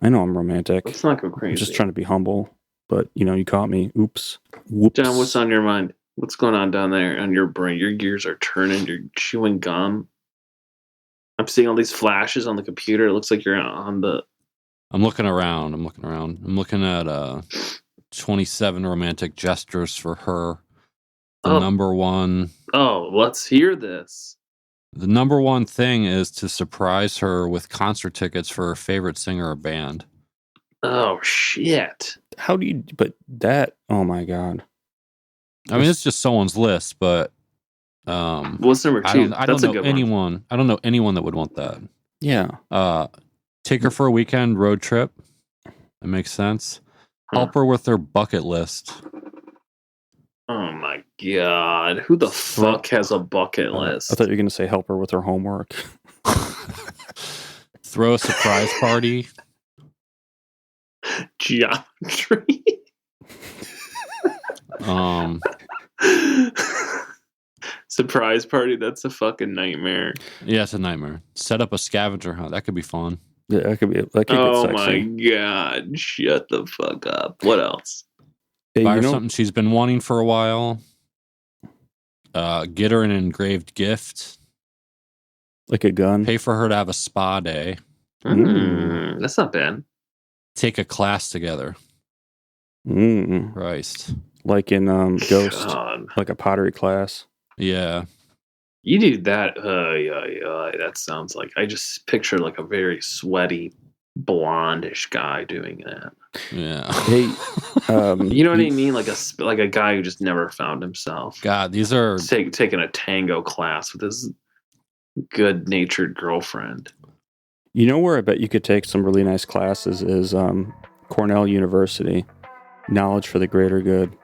I know I'm romantic. Let's not go crazy. I'm just trying to be humble, but you caught me. Oops. Whoops. John, what's on your mind? What's going on down there on your brain? Your gears are turning. You're chewing gum. I'm seeing all these flashes on the computer. It looks like you're on the. I'm looking around. I'm looking at 27 romantic gestures for her. The number one. Oh, let's hear this. The number one thing is to surprise her with concert tickets for her favorite singer or band. Oh, shit. How do you, but that, oh my God. I mean, it's just someone's list, but what's number two? I don't know anyone that would want that. Yeah. Take her for a weekend road trip. That makes sense. Help her with her bucket list. Oh my God. Who the fuck has a bucket list? I thought you were going to say help her with her homework. Throw a surprise party. Geometry. Surprise party, that's a fucking nightmare. Yeah, it's a nightmare. Set up a scavenger hunt. That could be fun. Yeah, that could get sexy. Oh my God. Shut the fuck up. What else? Hey, Buy her something she's been wanting for a while. Get her an engraved gift. Like a gun. Pay for her to have a spa day. That's not bad. Take a class together. Christ. Like in Ghost. God. Like a pottery class. Yeah. You do that. That sounds like, I just picture like a very sweaty, blondish guy doing that. Yeah. Hey, you know what I mean? Like a guy who just never found himself. God, these are taking a tango class with his good-natured girlfriend. You know where I bet you could take some really nice classes is Cornell University, Knowledge for the Greater Good.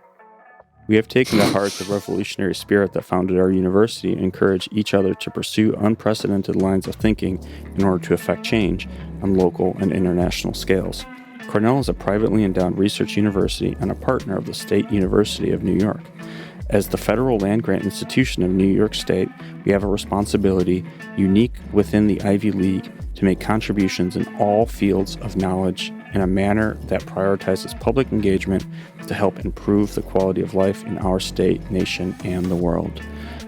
We have taken to heart the revolutionary spirit that founded our university and encourage each other to pursue unprecedented lines of thinking in order to effect change on local and international scales. Cornell is a privately endowed research university and a partner of the State University of New York. As the federal land-grant institution of New York State, we have a responsibility unique within the Ivy League to make contributions in all fields of knowledge in a manner that prioritizes public engagement to help improve the quality of life in our state, nation, and the world.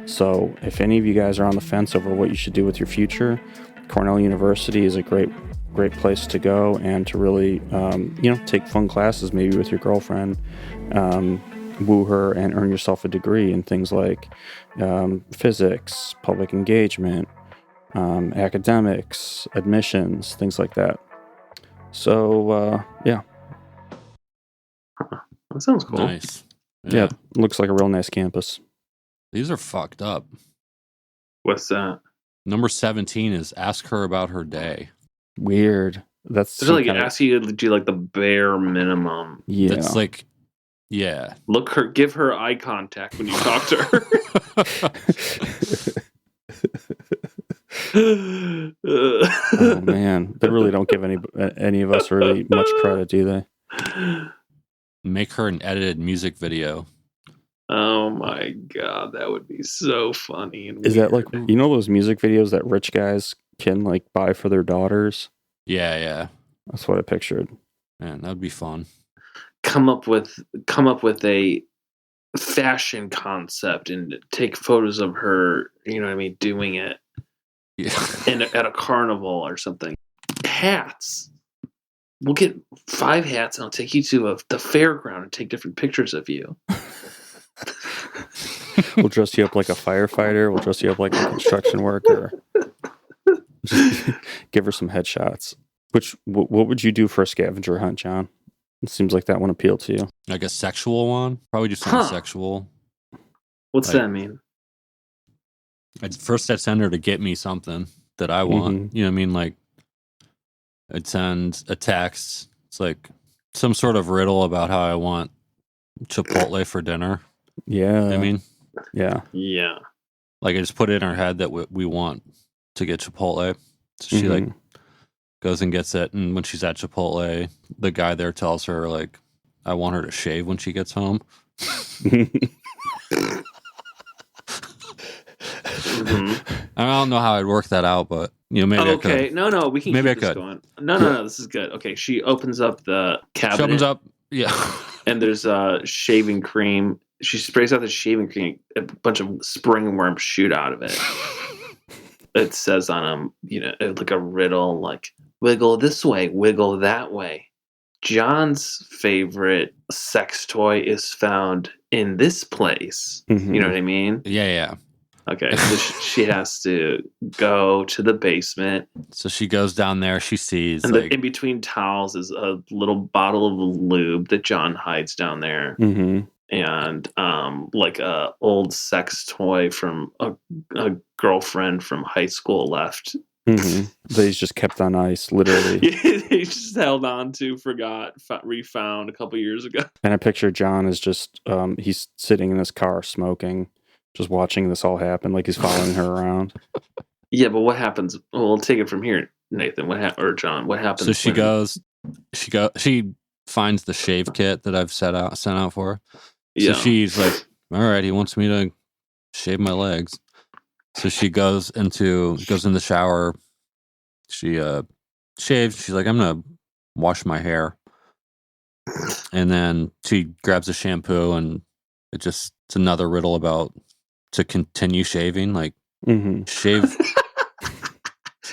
So if any of you guys are on the fence over what you should do with your future, Cornell University is a great place to go and to really, take fun classes maybe with your girlfriend, woo her and earn yourself a degree in things like physics, public engagement, academics, admissions, things like that. So, yeah. That sounds cool. Nice. Yeah, looks like a real nice campus. These are fucked up. What's that? Number 17 is ask her about her day. Weird. That's They're like ask you to do like the bare minimum. Yeah. It's like, yeah. Give her eye contact when you talk to her. Oh man, they really don't give any of us really much credit, do they? Make her an edited music video. Oh my god, that would be so funny. And Is that like, you know those music videos that rich guys can like buy for their daughters? Yeah. That's what I pictured. Man, that'd be fun. Come up with a fashion concept and take photos of her, you know what I mean, doing it. Yeah. At a carnival or something. Hats. We'll get 5 hats and I'll take you to the fairground and take different pictures of you. We'll dress you up like a firefighter. We'll dress you up like a construction worker. Just give her some headshots. What would you do for a scavenger hunt, John? It seems like that one appealed to you. Like a sexual one? Probably do something sexual. What's that mean? I'd send her to get me something that I want. Mm-hmm. You know what I mean? Like, I'd send a text. It's like some sort of riddle about how I want Chipotle for dinner. Yeah. You know what I mean? Yeah. Yeah. Like, I just put it in her head that we want to get Chipotle. So she, like, goes and gets it. And when she's at Chipotle, the guy there tells her, like, I want her to shave when she gets home. I don't know how I'd work that out, but maybe I could. Okay, no, we can Maybe keep this going. No, this is good. Okay, she opens up the cabinet. She opens up, yeah. And there's shaving cream. She sprays out the shaving cream. A bunch of spring worms shoot out of it. It says on them, like a riddle, like wiggle this way, wiggle that way. John's favorite sex toy is found in this place. Mm-hmm. You know what I mean? Yeah. Okay, so she has to go to the basement. So she goes down there. She sees, and like, in between towels is a little bottle of lube that John hides down there, and like a old sex toy from a girlfriend from high school left. That he's just kept on ice, literally. He just held on to, forgot, refound a couple years ago. And I picture John is just he's sitting in his car smoking, just watching this all happen, like he's following her around. Yeah, but what happens? Well, we'll take it from here, Nathan. Or John? What happens? So she finds the shave kit that I've sent out for her. So she's like, all right, he wants me to shave my legs. So she goes in the shower. She shaves. She's like, I'm gonna wash my hair. And then she grabs a shampoo, and it's another riddle about to continue shaving. Like, shave.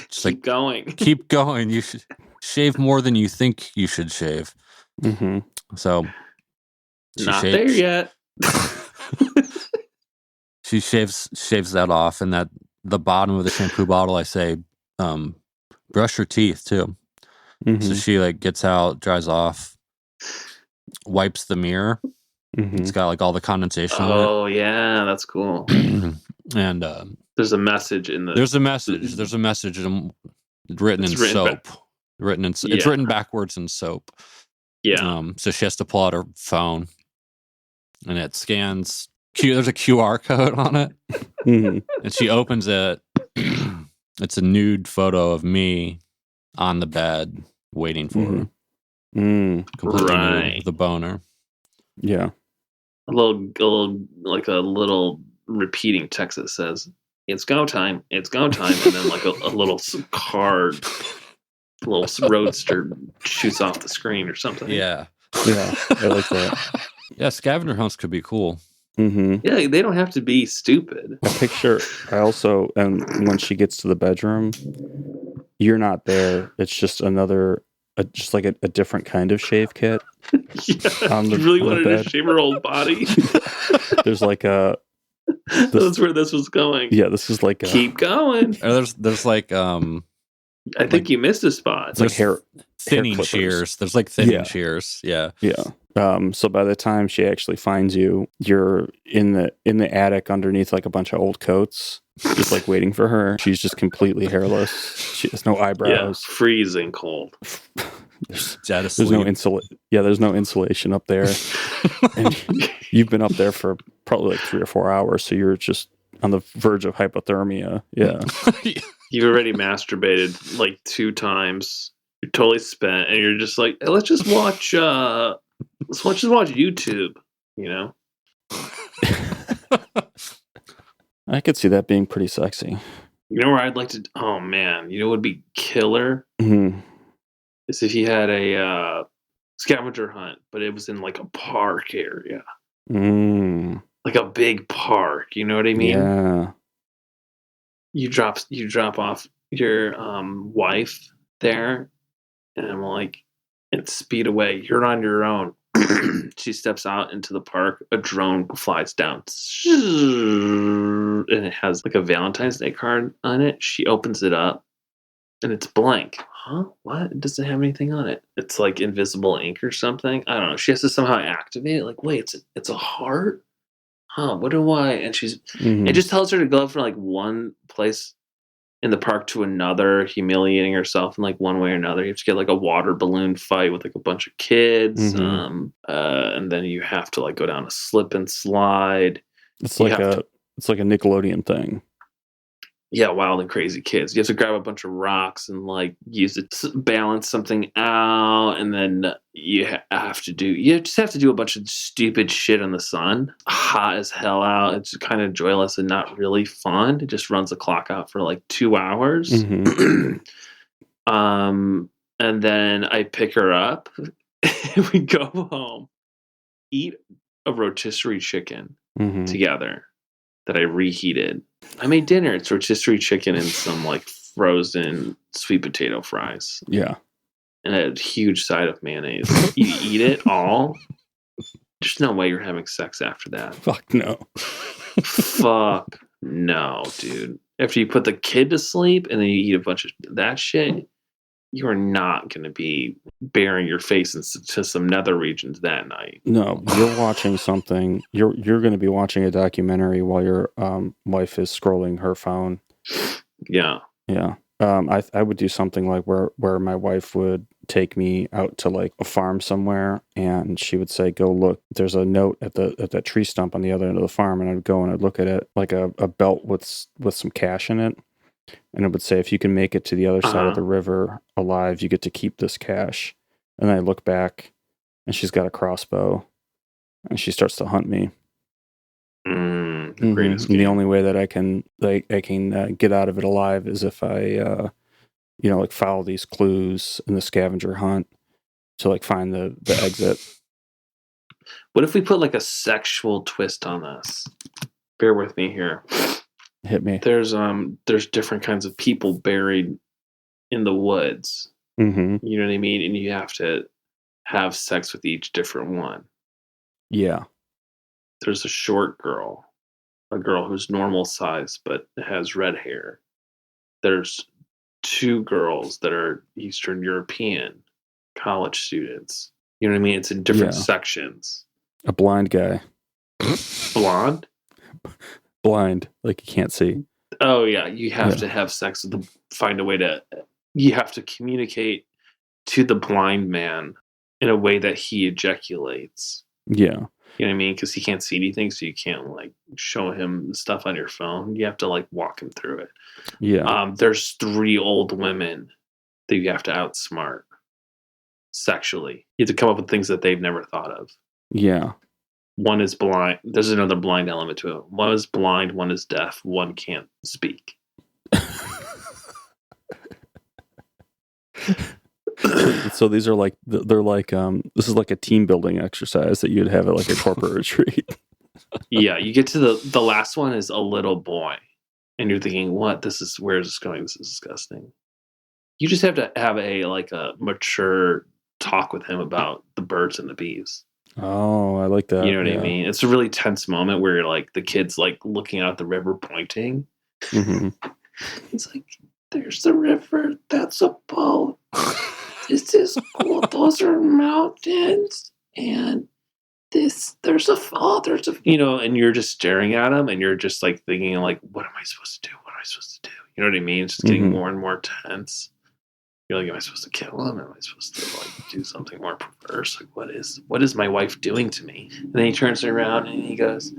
Keep going. Keep going. You should shave more than you think you should shave. So not there yet. She shaves that off, and that the bottom of the shampoo bottle, I say, brush your teeth too. So she like gets out, dries off, wipes the mirror. It's got like all the condensation on it. Oh yeah, that's cool. And there's a message in the. There's a message, and written in soap. It's Yeah. written backwards in soap. Yeah. So she has to pull out her phone, and it scans. There's a QR code on it, Mhm. and she opens it. It's a nude photo of me on the bed waiting for her, completely nude Right. with a boner. Yeah. A little repeating text that says, "It's go time, it's go time," and then like a little card, a little roadster shoots off the screen or something. Yeah, Yeah. I like that. yeah. Scavenger hunts could be cool. Mm-hmm. Yeah, they don't have to be stupid. I also, and when she gets to the bedroom, you're not there. It's just just like a different kind of shave kit. Yeah, On the- you really on the wanted bed. to shave her whole body. There's like That's where this was going. yeah, this is like Keep going. Or there's like I think you missed a spot. it's like hair thinning clippers. shears. There's like thinning Yeah. shears. Yeah. Yeah. So by the time she actually finds you, you're in the attic underneath like a bunch of old coats, just like waiting for her. She's just completely hairless. She has no Yeah, eyebrows. freezing cold. There's Dead there's no asleep. there's no insulation up there. And you've been up there for probably like 3 or 4 hours, so you're just on the verge of hypothermia. Yeah. You've already masturbated like 2 times. You're totally spent, and you're just like, let's just watch YouTube. You know, I could see that being pretty sexy. you know where I'd like to. Oh man, you know what would be killer Mhm. is if you had a scavenger hunt, but it was in like a park area, Mm. like a big park. You know what I mean? Yeah. You drop off your wife there, and I'm like, and speed away. You're on your own. She steps out into the park. A drone flies down, and it has like a Valentine's Day card on it. She opens it up, and it's blank. Huh? What? It doesn't have anything on it. It's like invisible ink or something. I don't know. She has to somehow activate it. Like, wait, it's a heart. Huh? What do I? And Mhm. it just tells her to go from like one place in the park to another, humiliating herself in like one way or another. You have to get like a water balloon fight with like a bunch of kids, Mhm. and then you have to like go down a slip and slide. It's You like have it's like a Nickelodeon thing. Yeah, wild and crazy kids. You have to grab a bunch of rocks and like use it to balance something out, and then you just have to do a bunch of stupid shit in the sun, hot as hell out. It's kind of joyless and not really fun. It just runs the clock out for like 2 hours. Mhm. And then I pick her up, and we go home, eat a rotisserie chicken Mhm. together that I reheated. I made dinner. It's rotisserie chicken and some like frozen sweet potato fries Yeah. and a huge side of mayonnaise. You eat it all. There's no way you're having sex after that. Fuck no. Fuck no, dude. After you put the kid to sleep and then you eat a bunch of that shit, you are not going to be bearing your face into some nether regions that night. No, you're watching something. You're going to be watching a documentary while your wife is scrolling her phone. Yeah. Yeah. I would do something like where my wife would take me out to like a farm somewhere, and she would say, "Go look. There's a note at that tree stump on the other end of the farm," and I'd go and I'd look at it, like a belt with some cash in it, and it would say, "If you can make it to the other side of the river alive, you get to keep this cash." And then I look back, and she's got a crossbow, and she starts to hunt me. The greatest And the game. only way that I can get out of it alive is if I like follow these clues in the scavenger hunt to like find the exit. What if we put like a sexual twist on this? Bear with me here. Hit me. There's different kinds of people buried in the woods. Mm-hmm. You know what I mean? And you have to have sex with each different one. Yeah. There's a short girl, a girl who's normal size but has red hair. There's 2 girls that are Eastern European college students. You know what I mean? It's in different Yeah. sections. A blind guy. Blonde? Blind, like you can't see. Oh yeah, you have Yeah. to have sex with them. Find a way to you have to communicate to the blind man in a way that he ejaculates. Yeah. You know what I mean? Because he can't see anything, so you can't like show him the stuff on your phone. You have to like walk him through it. Yeah. There's 3 old women that you have to outsmart sexually. You have to come up with things that they've never thought of. Yeah. One is blind. There's another blind element to it. One is blind, one is deaf, one can't speak. So these are like they're like this is like a team building exercise that you'd have at like a corporate retreat. Yeah, you get to the last one is a little boy, and you're thinking, "What? Where is this going? This is disgusting." You just have to have a mature talk with him about the birds and the bees. Oh, I like that. You know what I mean? It's a really tense moment where you're like the kid's like looking out the river, pointing. Mm-hmm. It's like, "There's the river. That's a boat. This is cool. Those are mountains, and there's a fall. There's a and you're just staring at him, and you're just like thinking like, what am I supposed to do? What am I supposed to do? You know what I mean? It's just getting more and more tense. You're like, am I supposed to kill him? Am I supposed to like do something more perverse? Like, what is my wife doing to me? And then he turns around and he goes,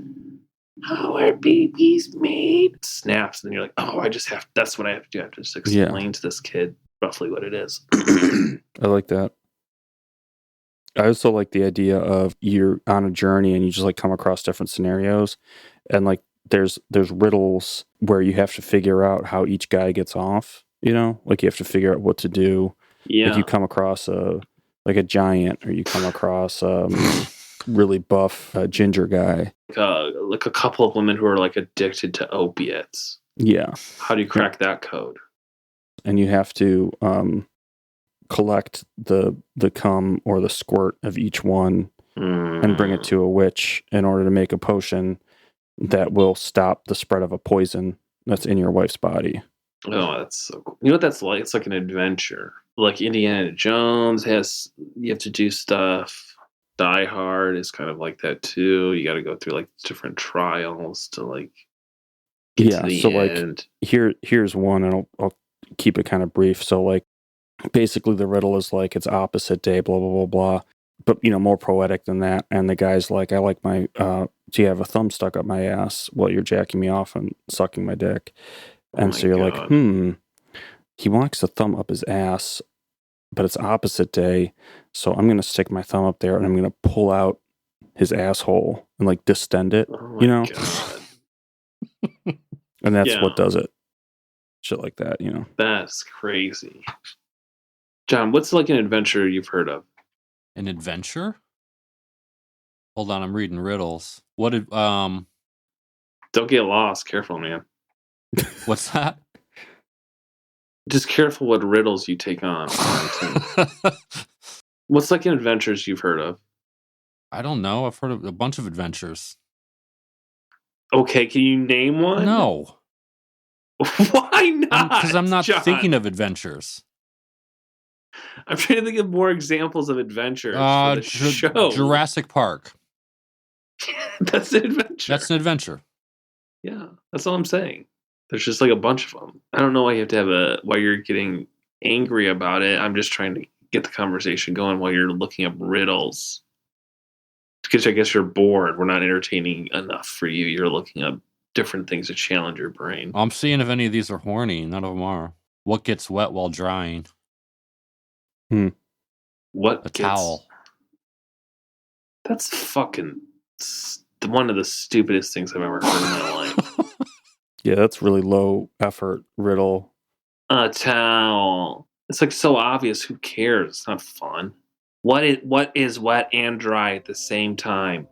"How are babies made?" It snaps, and you're like, "Oh, that's what I have to do. I have to just explain to this kid roughly what it is." I like that. I also like the idea of you're on a journey and you just like come across different scenarios, and like there's riddles where you have to figure out how each guy gets off. Like you have to figure out what to do. Yeah. Like you come across a giant, or you come across really buff ginger guy. Like a couple of women who are like addicted to opiates. Yeah. How do you crack that code? And you have to collect the cum or the squirt of each one and bring it to a witch in order to make a potion that will stop the spread of a poison that's in your wife's body. Oh, that's so cool. You know what that's like? It's like an adventure. Like Indiana Jones you have to do stuff. Die Hard is kind of like that too. You got to go through like different trials to like get to the end. Like here's one, and I'll keep it kind of brief. So like basically the riddle is like it's opposite day, blah blah blah blah, but more poetic than that. And the guy's like, I like my do you have a thumb stuck up my ass while you're jacking me off and sucking my dick? And so you're like, he wants the thumb up his ass, but it's opposite day. So I'm going to stick my thumb up there and I'm going to pull out his asshole and like distend it, God. And that's what does it. Shit like that, That's crazy. John, what's like an adventure you've heard of? An adventure? Hold on, I'm reading riddles. What did Don't get lost. Careful, man. What's that? Just careful what riddles you take on. What's like an adventures you've heard of? I don't know. I've heard of a bunch of adventures. Okay, can you name one? No. Why not? Because I'm not John? thinking of adventures. I'm trying to think of more examples of adventures for the show. Jurassic Park. That's an adventure. That's an adventure. Yeah, that's all I'm saying. There's just like a bunch of them. I don't know why you have to have why you're getting angry about it. I'm just trying to get the conversation going while you're looking up riddles. Because I guess you're bored. We're not entertaining enough for you. You're looking up different things to challenge your brain. I'm seeing if any of these are horny. None of them are. What gets wet while drying? What towel? That's fucking one of the stupidest things I've ever heard in my life. Yeah, that's really low effort riddle. A towel. It's like so obvious. Who cares? It's not fun. What is wet and dry at the same time?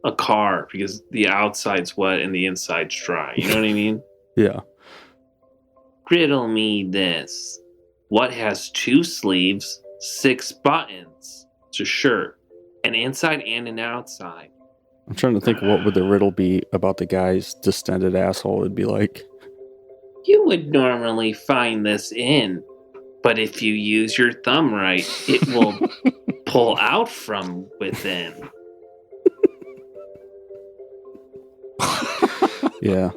A car, because the outside's wet and the inside's dry. You know what I mean? Yeah. Riddle me this. What has 2 sleeves, 6 buttons? It's a shirt. An inside and an outside. I'm trying to think what would the riddle be about the guy's distended asshole. It'd be like, you would normally find this in, but if you use your thumb right, it will pull out from within. Yeah.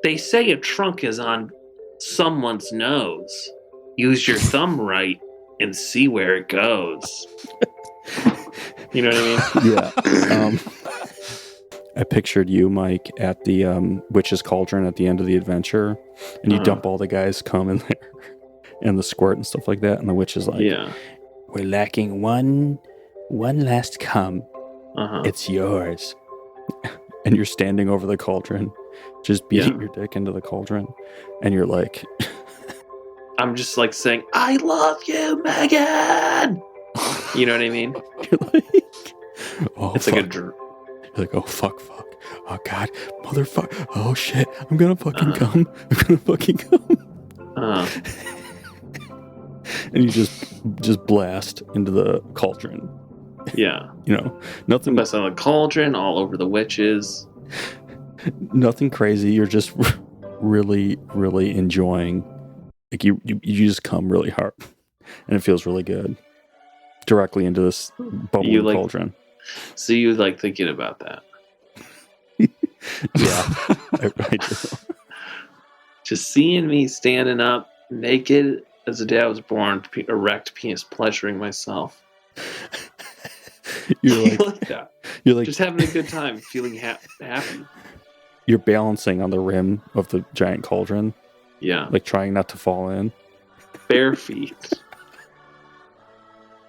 They say a trunk is on someone's nose. Use your thumb right and see where it goes. You know what I mean? Yeah. I pictured you, Mike, at the witch's cauldron at the end of the adventure, and you dump all the guys cum in there, and the squirt and stuff like that, and the witch is like, Yeah. "We're lacking one last cum. It's yours." And you're standing over the cauldron, just beating your dick into the cauldron, and you're like, I'm just like saying, "I love you, Megan." You know what I mean? you're like, "Oh, It's fuck." like a You're like, "Oh fuck, oh god, motherfucker, oh shit, I'm gonna fucking come, I'm gonna fucking come." And you just blast into the cauldron. Yeah. You know, nothing, Mess on the cauldron, all over the witches. nothing crazy. You're just really, really enjoying. Like you just come really hard, and it feels really good. Directly into this bubbling cauldron. So you like thinking about that? Yeah, I do. Just seeing me standing up naked as the day I was born, erect penis, pleasuring myself. You're You like, like that? you're like, Just having a good time, feeling happy. you're balancing on the rim of the giant cauldron, Yeah. like trying not to fall in. Bare feet.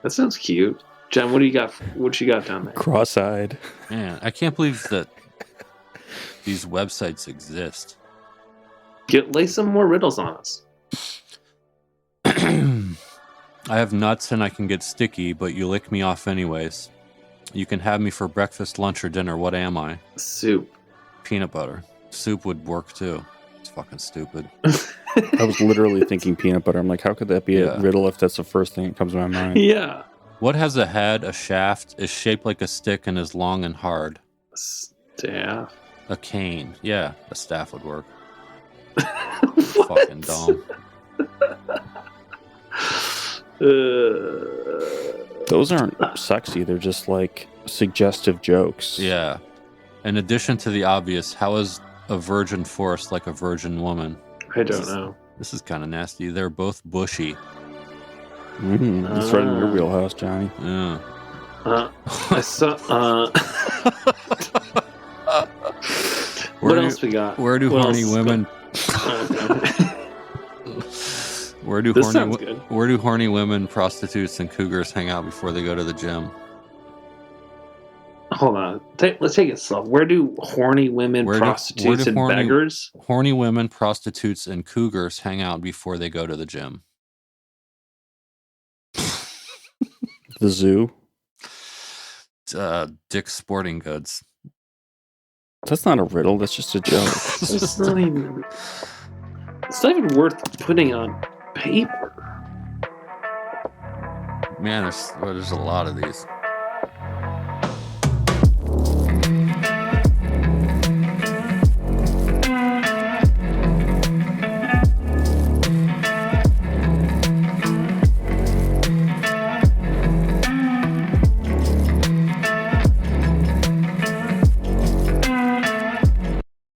That sounds cute. Jen, what do you got? What you got down there? Cross-eyed. Man, I can't believe that these websites exist. Lay some more riddles on us. I have nuts and I can get sticky, but you lick me off anyways. You can have me for breakfast, lunch, or dinner. What am I? Soup. Peanut butter. Soup would work too. It's fucking stupid. I was literally thinking peanut butter. I'm like, how could that be a riddle if that's the first thing that comes to my mind? Yeah. What has a head, a shaft, is shaped like a stick, and is long and hard? Staff. A cane. Yeah, a staff would work. Fucking dumb. Those aren't sexy. They're just like suggestive jokes. Yeah. In addition to the obvious, how is a virgin force like a virgin woman? I don't know. This is kind of nasty. They're both bushy. That's right in your wheelhouse, Johnny. Yeah. I saw. What else we got? Where do What horny else? women? Where do horny women, prostitutes, and cougars hang out before they go to the gym? Hold on. Let's take it slow. Where do horny women, prostitutes, and beggars? Horny women, prostitutes, and cougars hang out before they go to the gym. The zoo. Dick's Sporting Goods. That's not a riddle. That's just a joke. It's not even worth putting on paper. Man, there's a lot of these.